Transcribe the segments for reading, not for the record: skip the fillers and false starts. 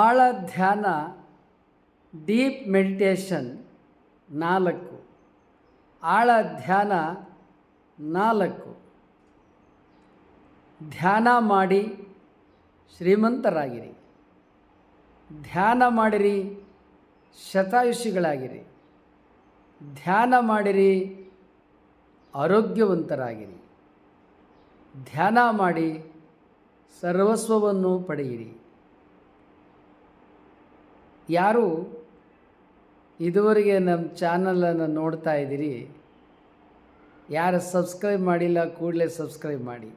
ಆಳ ಧ್ಯಾನ deep meditation 4. ಆಳ ಧ್ಯಾನ 4. ಧ್ಯಾನ ಮಾಡಿ ಶ್ರೀಮಂತರಾಗಿರಿ, ಧ್ಯಾನ ಮಾಡಿರಿ ಶತಾಯುಷಿಗಳಾಗಿರಿ, ಧ್ಯಾನ ಮಾಡಿರಿ ಆರೋಗ್ಯವಂತರಾಗಿರಿ, ಧ್ಯಾನ ಮಾಡಿ ಸರ್ವಸ್ವವನ್ನು ಪಡೆಯಿರಿ. ಯಾರು ಇದುವರೆಗೆ ನಮ್ಮ ಚಾನಲನ್ನು ನೋಡ್ತಾ ಇದ್ದೀರಿ, ಯಾರು ಸಬ್ಸ್ಕ್ರೈಬ್ ಮಾಡಿಲ್ಲ ಕೂಡಲೇ ಸಬ್ಸ್ಕ್ರೈಬ್ ಮಾಡಿ.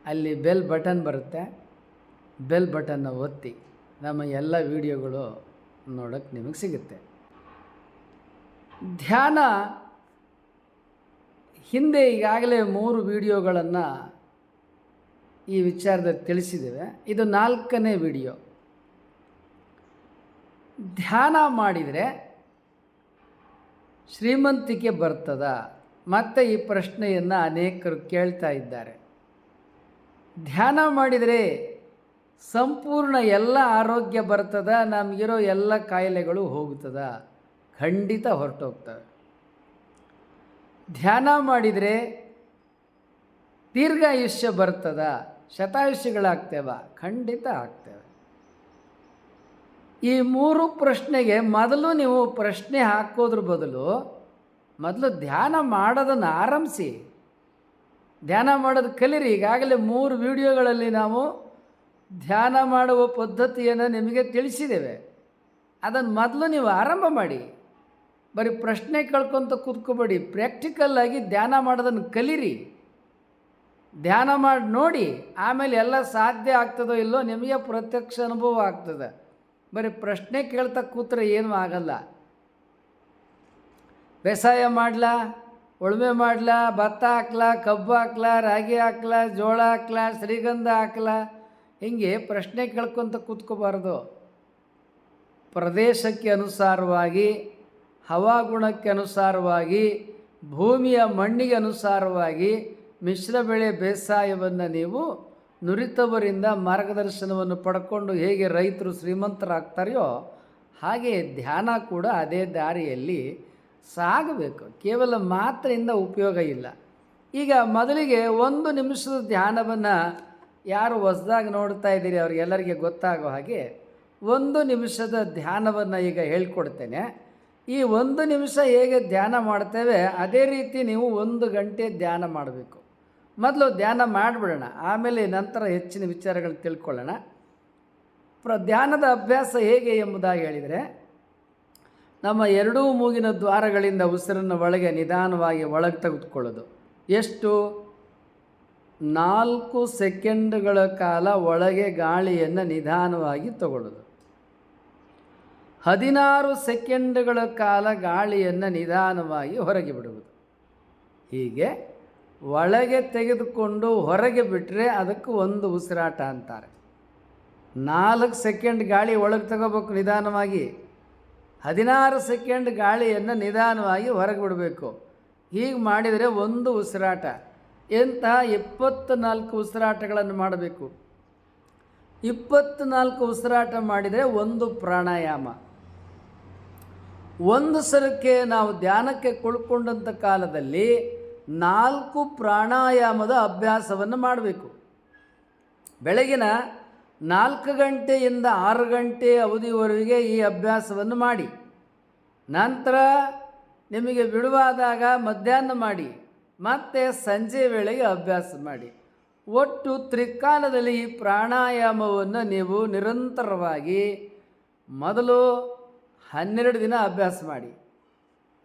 ಅಲ್ಲಿ ಬೆಲ್ ಬಟನ್ ಬರುತ್ತೆ, ಬೆಲ್ ಬಟನ್ನ ಒತ್ತಿ ನಮ್ಮ ಎಲ್ಲ ವಿಡಿಯೋಗಳು ನೋಡೋಕ್ಕೆ ನಿಮಗೆ ಸಿಗುತ್ತೆ. ಧ್ಯಾನ ಹಿಂದೆ ಈಗಾಗಲೇ 3 ವಿಡಿಯೋಗಳನ್ನು ಈ ವಿಚಾರದಲ್ಲಿ ತಿಳಿಸಿದ್ದೇವೆ. ಇದು 4ನೇ ವಿಡಿಯೋ. ಧ್ಯಾನ ಮಾಡಿದರೆ ಶ್ರೀಮಂತಿಕೆ ಬರ್ತದ? ಮತ್ತು ಈ ಪ್ರಶ್ನೆಯನ್ನು ಅನೇಕರು ಕೇಳ್ತಾ ಇದ್ದಾರೆ. ಧ್ಯಾನ ಮಾಡಿದರೆ ಸಂಪೂರ್ಣ ಎಲ್ಲ ಆರೋಗ್ಯ ಬರ್ತದ, ನಮಗಿರೋ ಎಲ್ಲ ಕಾಯಿಲೆಗಳು ಹೋಗ್ತದ? ಖಂಡಿತ ಹೊರಟೋಗ್ತವೆ. ಧ್ಯಾನ ಮಾಡಿದರೆ ದೀರ್ಘಾಯುಷ್ಯ ಬರ್ತದ, ಶತಾಯುಷಿಗಳಾಗ್ತೇವ? ಖಂಡಿತ ಆಗ್ತೇವೆ. ಈ 3 ಪ್ರಶ್ನೆಗೆ ಮೊದಲು ನೀವು ಪ್ರಶ್ನೆ ಹಾಕೋದ್ರ ಬದಲು ಮೊದಲು ಧ್ಯಾನ ಮಾಡೋದನ್ನು ಆರಂಭಿಸಿ, ಧ್ಯಾನ ಮಾಡೋದು ಕಲೀರಿ. ಈಗಾಗಲೇ 3 ವಿಡಿಯೋಗಳಲ್ಲಿ ನಾವು ಧ್ಯಾನ ಮಾಡುವ ಪದ್ಧತಿಯನ್ನು ನಿಮಗೆ ತಿಳಿಸಿದ್ದೇವೆ. ಅದನ್ನು ಮೊದಲು ನೀವು ಆರಂಭ ಮಾಡಿ. ಬರೀ ಪ್ರಶ್ನೆ ಕೇಳ್ಕೊತ ಕೂತ್ಕೋಬೇಡಿ, ಪ್ರಾಕ್ಟಿಕಲ್ಲಾಗಿ ಧ್ಯಾನ ಮಾಡೋದನ್ನು ಕಲೀರಿ. ಧ್ಯಾನ ಮಾಡಿ ನೋಡಿ, ಆಮೇಲೆ ಎಲ್ಲ ಸಾಧ್ಯ ಆಗ್ತದೋ ಇಲ್ಲೋ ನಿಮಗೆ ಪ್ರತ್ಯಕ್ಷ ಅನುಭವ ಆಗ್ತದೆ. ಬರೀ ಪ್ರಶ್ನೆ ಕೇಳ್ತಾ ಕೂತ್ರೆ ಏನೂ ಆಗಲ್ಲ. ಬೇಸಾಯ ಮಾಡಲಾ, ಉಳುಮೆ ಮಾಡಲಾ, ಭತ್ತ ಹಾಕ್ಲಾ, ಕಬ್ಬು ಹಾಕ್ಲಾ, ರಾಗಿ ಹಾಕ್ಲಾ, ಜೋಳ ಹಾಕ್ಲಾ, ಶ್ರೀಗಂಧ ಹಾಕ್ಲಾ, ಹೀಗೆ ಪ್ರಶ್ನೆ ಕೇಳ್ಕೊತ ಕೂತ್ಕೋಬಾರ್ದು. ಪ್ರದೇಶಕ್ಕೆ ಅನುಸಾರವಾಗಿ, ಹವಾಗುಣಕ್ಕೆ ಅನುಸಾರವಾಗಿ, ಭೂಮಿಯ ಮಣ್ಣಿಗೆ ಅನುಸಾರವಾಗಿ ಮಿಶ್ರ ಬೆಳೆ ಬೇಸಾಯವನ್ನು ನೀವು ನುರಿತವರಿಂದ ಮಾರ್ಗದರ್ಶನವನ್ನು ಪಡ್ಕೊಂಡು ಹೇಗೆ ರೈತರು ಶ್ರೀಮಂತರಾಗ್ತಾರೆಯೋ ಹಾಗೆ ಧ್ಯಾನ ಕೂಡ ಅದೇ ದಾರಿಯಲ್ಲಿ ಸಾಗಬೇಕು. ಕೇವಲ ಮಾತ್ರೆಯಿಂದ ಉಪಯೋಗ ಇಲ್ಲ. ಈಗ ಮೊದಲಿಗೆ 1 ನಿಮಿಷದ ಧ್ಯಾನವನ್ನು ಯಾರು ಹೊಸದಾಗಿ ನೋಡ್ತಾ ಇದ್ದೀರಿ ಅವ್ರಿಗೆಲ್ಲರಿಗೆ ಗೊತ್ತಾಗೋ ಹಾಗೆ 1 ನಿಮಿಷದ ಧ್ಯಾನವನ್ನು ಈಗ ಹೇಳ್ಕೊಡ್ತೇನೆ. ಈ 1 ನಿಮಿಷ ಹೇಗೆ ಧ್ಯಾನ ಮಾಡ್ತೇವೆ ಅದೇ ರೀತಿ ನೀವು 1 ಗಂಟೆ ಧ್ಯಾನ ಮಾಡಬೇಕು. ಮೊದಲು ಧ್ಯಾನ ಮಾಡಿಬಿಡೋಣ, ಆಮೇಲೆ ನಂತರ ಹೆಚ್ಚಿನ ವಿಚಾರಗಳನ್ನು ತಿಳ್ಕೊಳ್ಳೋಣ. ಧ್ಯಾನದ ಅಭ್ಯಾಸ ಹೇಗೆ ಎಂಬುದಾಗಿ ಹೇಳಿದರೆ, ನಮ್ಮ 2 ಮೂಗಿನ ದ್ವಾರಗಳಿಂದ ಉಸಿರನ್ನು ಒಳಗೆ ನಿಧಾನವಾಗಿ ಒಳಗೆ ತೆಗೆದುಕೊಳ್ಳೋದು. ಎಷ್ಟು? 4 ಸೆಕೆಂಡ್ಗಳ ಕಾಲ ಒಳಗೆ ಗಾಳಿಯನ್ನು ನಿಧಾನವಾಗಿ ತಗೊಳ್ಳೋದು. 16 ಸೆಕೆಂಡ್ಗಳ ಕಾಲ ಗಾಳಿಯನ್ನು ನಿಧಾನವಾಗಿ ಹೊರಗೆ ಬಿಡುವುದು. ಹೀಗೆ ಒಳಗೆ ತೆಗೆದುಕೊಂಡು ಹೊರಗೆ ಬಿಟ್ಟರೆ ಅದಕ್ಕೆ 1 ಉಸಿರಾಟ ಅಂತಾರೆ. 4 ಸೆಕೆಂಡ್ ಗಾಳಿ ಒಳಗೆ ತಗೋಬೇಕು ನಿಧಾನವಾಗಿ, 16 ಸೆಕೆಂಡ್ ಗಾಳಿಯನ್ನು ನಿಧಾನವಾಗಿ ಹೊರಗೆ ಬಿಡಬೇಕು. ಹೀಗೆ ಮಾಡಿದರೆ 1 ಉಸಿರಾಟ. ಎಂತಹ 24 ಉಸಿರಾಟಗಳನ್ನು ಮಾಡಬೇಕು. 24 ಉಸಿರಾಟ ಮಾಡಿದರೆ 1 ಪ್ರಾಣಾಯಾಮ. 1 ಸಲಕ್ಕೆ ನಾವು ಧ್ಯಾನಕ್ಕೆ ಕುಳ್ಕೊಂಡಂಥ ಕಾಲದಲ್ಲಿ 4 ಪ್ರಾಣಾಯಾಮದ ಅಭ್ಯಾಸವನ್ನು ಮಾಡಬೇಕು. ಬೆಳಗಿನ 4 ಗಂಟೆಯಿಂದ 6 ಗಂಟೆ ಅವಧಿವರೆಗೆ ಈ ಅಭ್ಯಾಸವನ್ನು ಮಾಡಿ. ನಂತರ ನಿಮಗೆ ಬಿಡುವಾದಾಗ ಮಧ್ಯಾಹ್ನ ಮಾಡಿ, ಮತ್ತು ಸಂಜೆ ವೇಳೆಗೆ ಅಭ್ಯಾಸ ಮಾಡಿ. ಒಟ್ಟು ತ್ರಿಕಾಲದಲ್ಲಿ ಈ ಪ್ರಾಣಾಯಾಮವನ್ನು ನೀವು ನಿರಂತರವಾಗಿ ಮೊದಲು 12 ದಿನ ಅಭ್ಯಾಸ ಮಾಡಿ,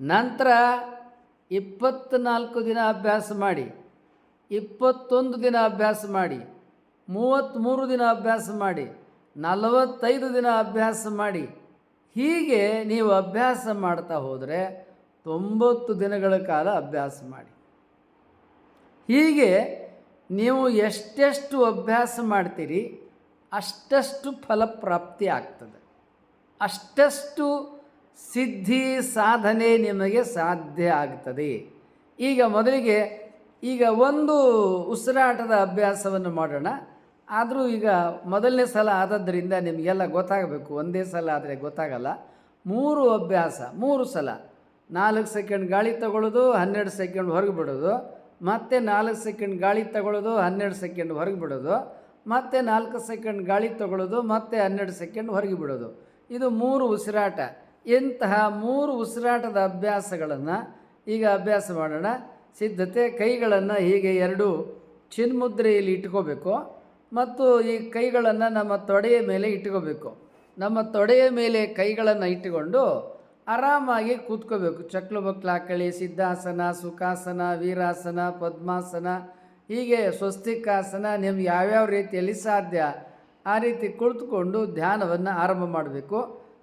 ನಂತರ 24 ದಿನ ಅಭ್ಯಾಸ ಮಾಡಿ, 21 ದಿನ ಅಭ್ಯಾಸ ಮಾಡಿ, 33 ದಿನ ಅಭ್ಯಾಸ ಮಾಡಿ, 45 ದಿನ ಅಭ್ಯಾಸ ಮಾಡಿ. ಹೀಗೆ ನೀವು ಅಭ್ಯಾಸ ಮಾಡ್ತಾ ಹೋದರೆ 90 ದಿನಗಳ ಕಾಲ ಅಭ್ಯಾಸ ಮಾಡಿ. ಹೀಗೆ ನೀವು ಎಷ್ಟೆಷ್ಟು ಅಭ್ಯಾಸ ಮಾಡ್ತೀರಿ ಅಷ್ಟಷ್ಟು ಫಲಪ್ರಾಪ್ತಿ ಆಗ್ತದೆ, ಅಷ್ಟಷ್ಟು ಸಿದ್ಧಿ ಸಾಧನೆ ನಿಮಗೆ ಸಾಧ್ಯ ಆಗ್ತದೆ. ಈಗ ಮೊದಲಿಗೆ 1 ಉಸಿರಾಟದ ಅಭ್ಯಾಸವನ್ನು ಮಾಡೋಣ. ಆದರೂ ಈಗ ಮೊದಲನೇ ಸಲ ಆದದ್ದರಿಂದ ನಿಮಗೆಲ್ಲ ಗೊತ್ತಾಗಬೇಕು. ಒಂದೇ ಸಲ ಆದರೆ ಗೊತ್ತಾಗಲ್ಲ. 3 ಅಭ್ಯಾಸ, 3 ಸಲ 4 ಸೆಕೆಂಡ್ ಗಾಳಿ ತಗೊಳ್ಳೋದು, 12 ಸೆಕೆಂಡ್ ಹೊರಗೆ ಬಿಡೋದು, ಮತ್ತೆ 4 ಸೆಕೆಂಡ್ ಗಾಳಿ ತಗೊಳ್ಳೋದು, 12 ಸೆಕೆಂಡ್ ಹೊರಗೆ ಬಿಡೋದು, ಮತ್ತೆ 4 ಸೆಕೆಂಡ್ ಗಾಳಿ ತಗೊಳ್ಳೋದು, ಮತ್ತೆ 12 ಸೆಕೆಂಡ್ ಹೊರಗೆ ಬಿಡೋದು. ಇದು 3 ಉಸಿರಾಟ. ಇಂತಹ 3 ಉಸಿರಾಟದ ಅಭ್ಯಾಸಗಳನ್ನು ಈಗ ಅಭ್ಯಾಸ ಮಾಡೋಣ. ಸಿದ್ಧತೆ. ಕೈಗಳನ್ನು ಹೀಗೆ 2 ಚಿನ್ಮುದ್ರೆಯಲ್ಲಿ ಇಟ್ಕೋಬೇಕು ಮತ್ತು ಈ ಕೈಗಳನ್ನು ನಮ್ಮ ತೊಡೆಯ ಮೇಲೆ ಇಟ್ಕೋಬೇಕು. ನಮ್ಮ ತೊಡೆಯ ಮೇಲೆ ಕೈಗಳನ್ನು ಇಟ್ಟುಕೊಂಡು ಆರಾಮಾಗಿ ಕೂತ್ಕೋಬೇಕು. ಚಕ್ಲು ಬಕ್ಲು ಹಾಕಳಿ, ಸಿದ್ಧಾಸನ, ಸುಖಾಸನ, ವೀರಾಸನ, ಪದ್ಮಾಸನ, ಹೀಗೆ ಸ್ವಸ್ತಿಕಾಸನ, ನಿಮ್ಗೆ ಯಾವ್ಯಾವ ರೀತಿಯಲ್ಲಿ ಸಾಧ್ಯ ಆ ರೀತಿ ಕುಳಿತುಕೊಂಡು ಧ್ಯಾನವನ್ನು ಆರಂಭ ಮಾಡಬೇಕು.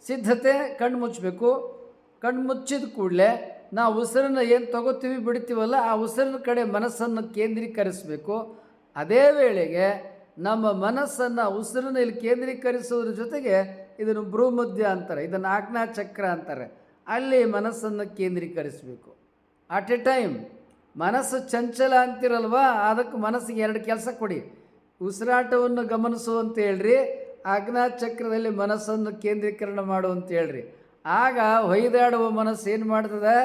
ಸಿದ್ಧತೆ. ಕಣ್ಣು ಮುಚ್ಚಬೇಕು. ಕಣ್ಣು ಮುಚ್ಚಿದ ಕೂಡಲೇ ನಾವು ಉಸಿರನ್ನು ಏನು ತಗೋತೀವಿ ಬಿಡ್ತೀವಲ್ಲ, ಆ ಉಸಿರಿನ ಕಡೆ ಮನಸ್ಸನ್ನು ಕೇಂದ್ರೀಕರಿಸಬೇಕು. ಅದೇ ವೇಳೆಗೆ ನಮ್ಮ ಮನಸ್ಸನ್ನು ಉಸಿರಿನಲ್ಲಿ ಕೇಂದ್ರೀಕರಿಸೋದ್ರ ಜೊತೆಗೆ ಇದನ್ನು ಭ್ರೂಮಧ್ಯ ಅಂತಾರೆ, ಇದನ್ನು ಆಜ್ಞಾಚಕ್ರ ಅಂತಾರೆ, ಅಲ್ಲಿ ಮನಸ್ಸನ್ನು ಕೇಂದ್ರೀಕರಿಸಬೇಕು. At A time. ಮನಸ್ಸು ಚಂಚಲ ಅಂತಿರಲ್ವ, ಅದಕ್ಕೆ ಮನಸ್ಸಿಗೆ 2 ಕೆಲಸ ಕೊಡಿ. ಉಸಿರಾಟವನ್ನು ಗಮನಿಸುವಂತ ಹೇಳ್ರಿ, ಆಜ್ಞಾಚಕ್ರದಲ್ಲಿ ಮನಸ್ಸನ್ನು ಕೇಂದ್ರೀಕರಣ ಮಾಡುವಂತ ಹೇಳ್ರಿ. ಆಗ ಹೊಯ್ದಾಡುವ ಮನಸ್ಸು ಏನು ಮಾಡ್ತದೆ,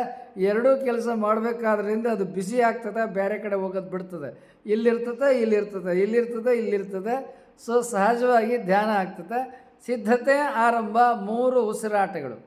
2 ಕೆಲಸ ಮಾಡಬೇಕಾದ್ರಿಂದ ಅದು ಬಿಸಿ ಆಗ್ತದೆ, ಬೇರೆ ಕಡೆ ಹೋಗೋದು ಬಿಡ್ತದೆ. ಇಲ್ಲಿರ್ತದೆ, ಇಲ್ಲಿರ್ತದೆ. ಸೊ ಸಹಜವಾಗಿ ಧ್ಯಾನ ಆಗ್ತದೆ. ಸಿದ್ಧತೆ. ಆರಂಭ. 3 ಉಸಿರಾಟಗಳು.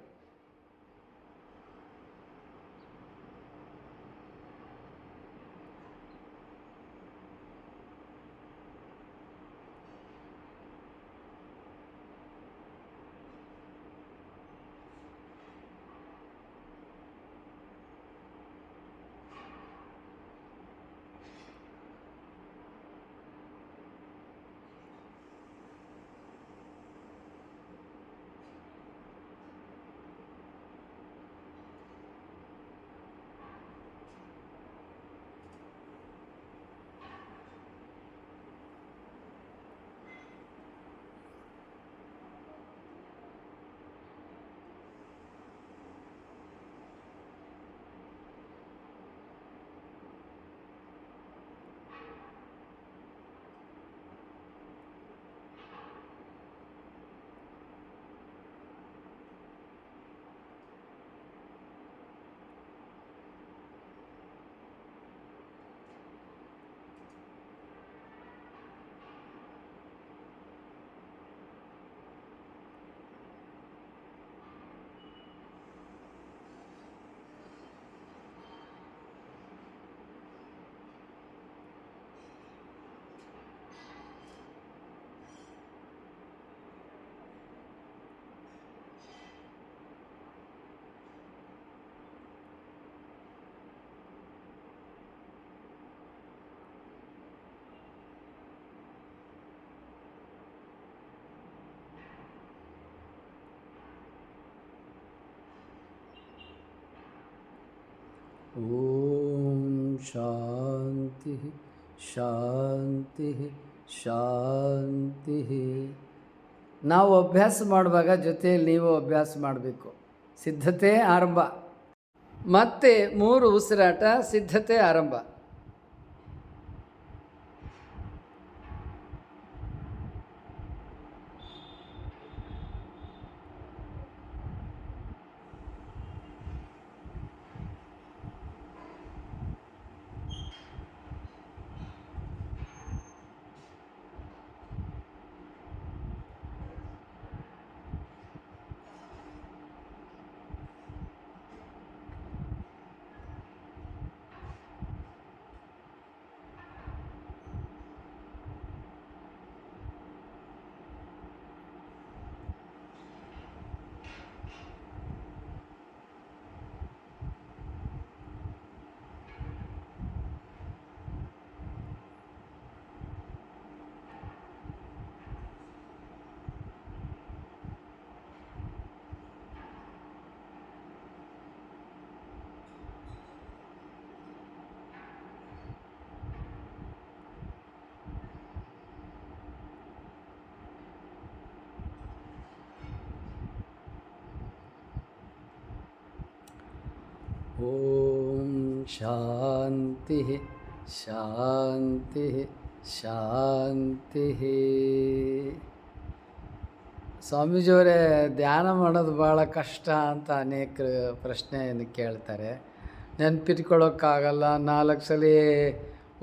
ಓಂ ಶಾಂತಿ ಶಾಂತಿ ಶಾಂತಿ. ನಾವು ಅಭ್ಯಾಸ ಮಾಡುವಾಗ ಜೊತೆಯಲ್ಲಿ ನೀವು ಅಭ್ಯಾಸ ಮಾಡಬೇಕು. ಸಿದ್ಧತೆ. ಆರಂಭ. ಮತ್ತೆ 3 ಉಸಿರಾಟ. ಸಿದ್ಧತೆ. ಆರಂಭ. ಓಂ ಶಾಂತಿ ಶಾಂತಿ ಶಾಂತಿ. ಸ್ವಾಮೀಜಿಯವರೇ, ಧ್ಯಾನ ಮಾಡೋದು ಭಾಳ ಕಷ್ಟ ಅಂತ ಅನೇಕ ಪ್ರಶ್ನೆಯನ್ನು ಕೇಳ್ತಾರೆ. ನೆನಪಿಟ್ಕೊಳ್ಳೋಕ್ಕಾಗಲ್ಲ. 4 ಸಲ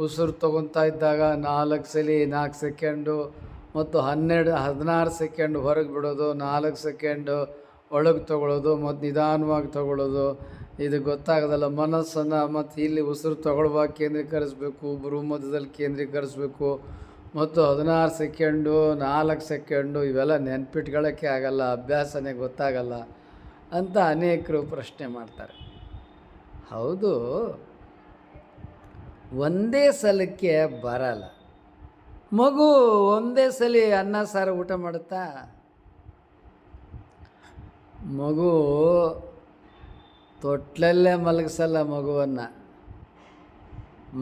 ಉಸಿರು ತೊಗೊತಾ ಇದ್ದಾಗ 4 ಸಲ 4 ಸೆಕೆಂಡು ಮತ್ತು 16 ಸೆಕೆಂಡ್ ಹೊರಗೆ ಬಿಡೋದು, 4 ಸೆಕೆಂಡು ಒಳಗೆ ತೊಗೊಳ್ಳೋದು ಮತ್ತು ನಿಧಾನವಾಗಿ ತೊಗೊಳ್ಳೋದು. ಇದು ಗೊತ್ತಾಗೋದಲ್ಲ. ಮನಸ್ಸನ್ನು ಮತ್ತು ಇಲ್ಲಿ ಉಸಿರು ತೊಗೊಳ್ಳುವಾಗ ಕೇಂದ್ರೀಕರಿಸಬೇಕು, ಭ್ರೂಮಧ್ಯದಲ್ಲಿ ಕೇಂದ್ರೀಕರಿಸಬೇಕು ಮತ್ತು 16 ಸೆಕೆಂಡು 4 ಸೆಕೆಂಡು ಇವೆಲ್ಲ ನೆನ್ಪಿಟ್ಕೊಳ್ಳೋಕ್ಕೆ ಆಗಲ್ಲ, ಅಭ್ಯಾಸನೇ ಗೊತ್ತಾಗಲ್ಲ ಅಂತ ಅನೇಕರು ಪ್ರಶ್ನೆ ಮಾಡ್ತಾರೆ. ಹೌದು, ಒಂದೇ ಸಲಕ್ಕೆ ಬರಲ್ಲ. ಮಗು ಒಂದೇ ಸಲ ಅನ್ನ ಸಾರು ಊಟ ಮಾಡುತ್ತಾ? ಮಗು ತೊಟ್ಲಲ್ಲೇ ಮಲಗಿಸಲ್ಲ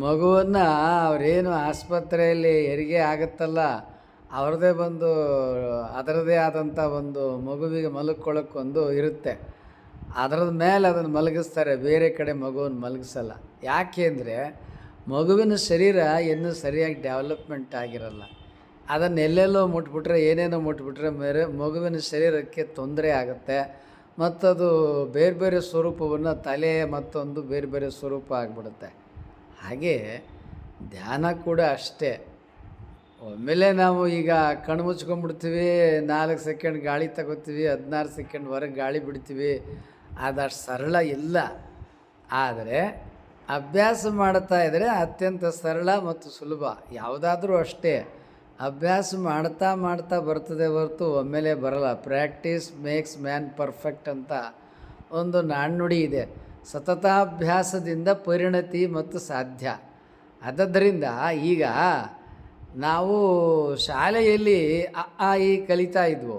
ಮಗುವನ್ನು ಅವರೇನು ಆಸ್ಪತ್ರೆಯಲ್ಲಿ ಹೆರಿಗೆ ಆಗುತ್ತಲ್ಲ, ಅವ್ರದ್ದೇ ಬಂದು ಅದರದ್ದೇ ಆದಂಥ ಒಂದು ಮಗುವಿಗೆ ಮಲಗ್ಕೊಳ್ಳೋಕ್ಕೊಂದು ಇರುತ್ತೆ. ಅದರದ ಮೇಲೆ ಅದನ್ನು ಮಲಗಿಸ್ತಾರೆ, ಬೇರೆ ಕಡೆ ಮಗುವನ್ನು ಮಲಗಿಸಲ್ಲ. ಯಾಕೆ ಅಂದರೆ ಮಗುವಿನ ಶರೀರ ಇನ್ನೂ ಸರಿಯಾಗಿ ಡೆವಲಪ್ಮೆಂಟ್ ಆಗಿರಲ್ಲ. ಅದನ್ನು ಎಲ್ಲೆಲ್ಲೋ ಮುಟ್ಬಿಟ್ರೆ, ಏನೇನೋ ಮುಟ್ಬಿಟ್ರೆ ಮಗುವಿನ ಶರೀರಕ್ಕೆ ತೊಂದರೆ ಆಗುತ್ತೆ ಮತ್ತು ಅದು ಬೇರೆ ಬೇರೆ ಸ್ವರೂಪವನ್ನು, ತಲೆ ಮತ್ತೊಂದು ಬೇರೆ ಬೇರೆ ಸ್ವರೂಪ ಆಗಿಬಿಡುತ್ತೆ. ಹಾಗೆ ಧ್ಯಾನ ಕೂಡ ಅಷ್ಟೇ. ಒಮ್ಮೆಲೆ ನಾವು ಈಗ ಕಣ್ಣು ಮುಚ್ಕೊಂಡ್ಬಿಡ್ತೀವಿ, 4 ಸೆಕೆಂಡ್ ಗಾಳಿ ತಗೋತೀವಿ, 16 ಸೆಕೆಂಡ್ ಹೊರಗೆ ಗಾಳಿ ಬಿಡ್ತೀವಿ. ಅದಷ್ಟು ಸರಳ ಇಲ್ಲ. ಆದರೆ ಅಭ್ಯಾಸ ಮಾಡ್ತಾ ಇದ್ದರೆ ಅತ್ಯಂತ ಸರಳ ಮತ್ತು ಸುಲಭ. ಯಾವುದಾದ್ರೂ ಅಷ್ಟೇ, ಅಭ್ಯಾಸ ಮಾಡ್ತಾ ಮಾಡ್ತಾ ಬರ್ತದೆ ಹೊರತು ಒಮ್ಮೆಲೆ ಬರಲ್ಲ. ಪ್ರಾಕ್ಟೀಸ್ ಮೇಕ್ಸ್ ಮ್ಯಾನ್ ಪರ್ಫೆಕ್ಟ್ ಅಂತ ಒಂದು ನಾಣ್ಣುಡಿ ಇದೆ. ಸತತಾಭ್ಯಾಸದಿಂದ ಪರಿಣತಿ ಮತ್ತು ಸಾಧ್ಯ. ಆದ್ದರಿಂದ ಈಗ ನಾವು ಶಾಲೆಯಲ್ಲಿ ಅ ಆ ಇ ಕಲಿತಾ ಇದ್ವು.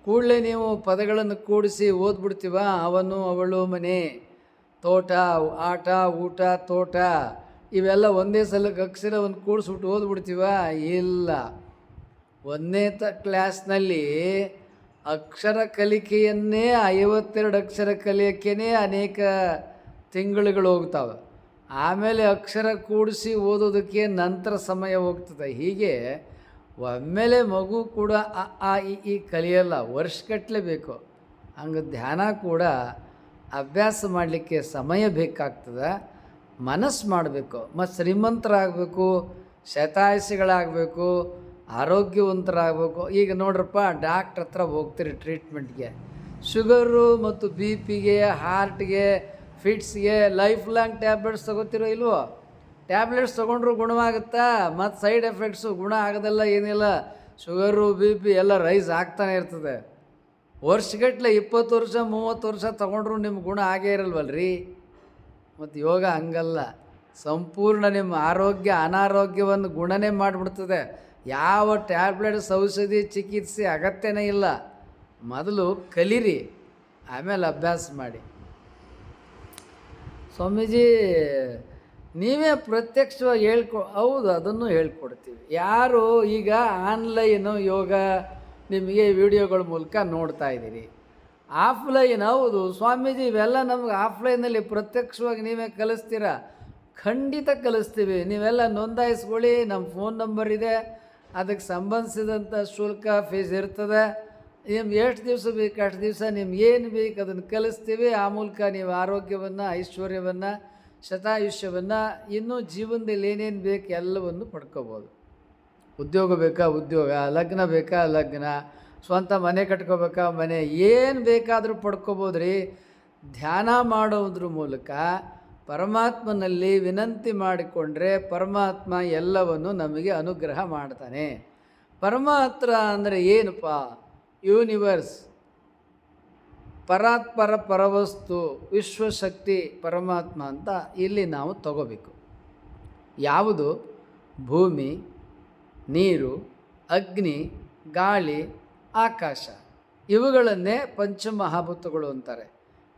ಕೂಡಲೇ ನೀವು ಪದಗಳನ್ನು ಕೂಡಿಸಿ ಓದ್ಬಿಡ್ತೀವ. ಅವನು, ಅವಳು, ಮನೆ, ತೋಟ, ಆಟ, ಊಟ, ತೋಟ ಇವೆಲ್ಲ ಒಂದೇ ಸಲಕ್ಕೆ ಅಕ್ಷರವನ್ನು ಕೂಡಿಸ್ಬಿಟ್ಟು ಓದ್ಬಿಡ್ತೀವ? ಇಲ್ಲ. ಒಂದನೇ ಕ್ಲಾಸ್ನಲ್ಲಿ ಅಕ್ಷರ ಕಲಿಕೆಯನ್ನೇ 52 ಅಕ್ಷರ ಕಲಿಯೋಕ್ಕೇ ಅನೇಕ ತಿಂಗಳುಗಳು ಹೋಗ್ತಾವೆ. ಆಮೇಲೆ ಅಕ್ಷರ ಕೂಡಿಸಿ ಓದೋದಕ್ಕೆ ನಂತರ ಸಮಯ ಹೋಗ್ತದೆ. ಹೀಗೆ ಒಮ್ಮೆಲೆ ಮಗು ಕೂಡ ಅ ಆ ಇ ಕಲಿಯಲ್ಲ, ವರ್ಷಗಟ್ಟಲೆ ಬೇಕು. ಹಂಗೆ ಧ್ಯಾನ ಕೂಡ ಅಭ್ಯಾಸ ಮಾಡಲಿಕ್ಕೆ ಸಮಯ ಬೇಕಾಗ್ತದೆ, ಮನಸ್ಸು ಮಾಡಬೇಕು. ಮತ್ತು ಶ್ರೀಮಂತರಾಗಬೇಕು, ಶತಾಯುಷಿಗಳಾಗಬೇಕು, ಆರೋಗ್ಯವಂತರಾಗಬೇಕು. ಈಗ ನೋಡ್ರಪ್ಪ, ಡಾಕ್ಟ್ರ್ ಹತ್ರ ಹೋಗ್ತೀರಿ ಟ್ರೀಟ್ಮೆಂಟ್ಗೆ, ಶುಗರು ಮತ್ತು BP ಹಾರ್ಟ್ಗೆ, ಫಿಟ್ಸ್ಗೆ ಲೈಫ್ ಲಾಂಗ್ ಟ್ಯಾಬ್ಲೆಟ್ಸ್ ತೊಗೋತಿರೋ ಇಲ್ವೋ? ಟ್ಯಾಬ್ಲೆಟ್ಸ್ ತೊಗೊಂಡ್ರು ಗುಣವಾಗುತ್ತಾ? ಮತ್ತು ಸೈಡ್ ಎಫೆಕ್ಟ್ಸು ಗುಣ ಆಗೋದಲ್ಲ, ಏನಿಲ್ಲ. ಶುಗರು BP ಎಲ್ಲ ರೈಸ್ ಆಗ್ತಾನೆ ಇರ್ತದೆ. ವರ್ಷಗಟ್ಟಲೆ 20 ವರ್ಷ 30 ವರ್ಷ ತೊಗೊಂಡ್ರು ನಿಮ್ಗೆ ಗುಣ ಆಗೇ ಇರಲ್ವಲ್ರಿ. ಮತ್ತು ಯೋಗ ಹಂಗಲ್ಲ, ಸಂಪೂರ್ಣ ನಿಮ್ಮ ಆರೋಗ್ಯ ಅನಾರೋಗ್ಯವನ್ನು ಗುಣನೇ ಮಾಡಿಬಿಡ್ತದೆ. ಯಾವ ಟ್ಯಾಬ್ಲೆಟ್ಸ್, ಔಷಧಿ, ಚಿಕಿತ್ಸೆ ಅಗತ್ಯನೇ ಇಲ್ಲ. ಮೊದಲು ಕಲೀರಿ, ಆಮೇಲೆ ಅಭ್ಯಾಸ ಮಾಡಿ. ಸ್ವಾಮೀಜಿ, ನೀವೇ ಪ್ರತ್ಯಕ್ಷವಾಗಿ ಹೌದು, ಅದನ್ನು ಹೇಳ್ಕೊಡ್ತೀವಿ. ಯಾರು ಈಗ ಆನ್ಲೈನು ಯೋಗ ನಿಮಗೆ ವಿಡಿಯೋಗಳ ಮೂಲಕ ನೋಡ್ತಾ ಇದ್ದೀರಿ, ಆಫ್ಲೈನ್ ಹೌದು ಸ್ವಾಮೀಜಿ ಇವೆಲ್ಲ ನಮ್ಗೆ ಆಫ್ಲೈನಲ್ಲಿ ಪ್ರತ್ಯಕ್ಷವಾಗಿ ನೀವೇ ಕಲಿಸ್ತೀರಾ? ಖಂಡಿತ ಕಲಿಸ್ತೀವಿ. ನೀವೆಲ್ಲ ನೋಂದಾಯಿಸ್ಕೊಳ್ಳಿ, ನಮ್ಮ ಫೋನ್ ನಂಬರ್ ಇದೆ, ಅದಕ್ಕೆ ಸಂಬಂಧಿಸಿದಂಥ ಶುಲ್ಕ ಫೀಸ್ ಇರ್ತದೆ. ನಿಮ್ಗೆ ಎಷ್ಟು ದಿವಸ ಬೇಕು ಅಷ್ಟು ದಿವಸ ನಿಮ್ಗೆ ಏನು ಬೇಕು ಅದನ್ನು ಕಲಿಸ್ತೀವಿ. ಆ ಮೂಲಕ ನೀವು ಆರೋಗ್ಯವನ್ನು, ಐಶ್ವರ್ಯವನ್ನು, ಶತಾಯುಷ್ಯವನ್ನು, ಇನ್ನೂ ಜೀವನದಲ್ಲಿ ಏನೇನು ಬೇಕು ಎಲ್ಲವನ್ನು ಪಡ್ಕೋಬೋದು. ಉದ್ಯೋಗ ಬೇಕಾ ಉದ್ಯೋಗ, ಲಗ್ನ ಬೇಕಾ ಲಗ್ನ, ಸ್ವಂತ ಮನೆ ಕಟ್ಕೋಬೇಕಾ ಮನೆ, ಏನು ಬೇಕಾದರೂ ಪಡ್ಕೋಬೋದು ರೀ. ಧ್ಯಾನ ಮಾಡೋದ್ರ ಮೂಲಕ ಪರಮಾತ್ಮನಲ್ಲಿ ವಿನಂತಿ ಮಾಡಿಕೊಂಡ್ರೆ ಪರಮಾತ್ಮ ಎಲ್ಲವನ್ನು ನಮಗೆ ಅನುಗ್ರಹ ಮಾಡ್ತಾನೆ. ಪರಮಾತ್ಮ ಅಂದರೆ ಏನಪ್ಪ? ಯೂನಿವರ್ಸ್, ಪರಾತ್ಪರ ಪರವಸ್ತು, ವಿಶ್ವಶಕ್ತಿ ಪರಮಾತ್ಮ ಅಂತ ಇಲ್ಲಿ ನಾವು ತಗೋಬೇಕು. ಯಾವುದು? ಭೂಮಿ, ನೀರು, ಅಗ್ನಿ, ಗಾಳಿ, ಆಕಾಶ, ಇವುಗಳನ್ನೇ ಪಂಚಮಹಾಭೂತಗಳು ಅಂತಾರೆ.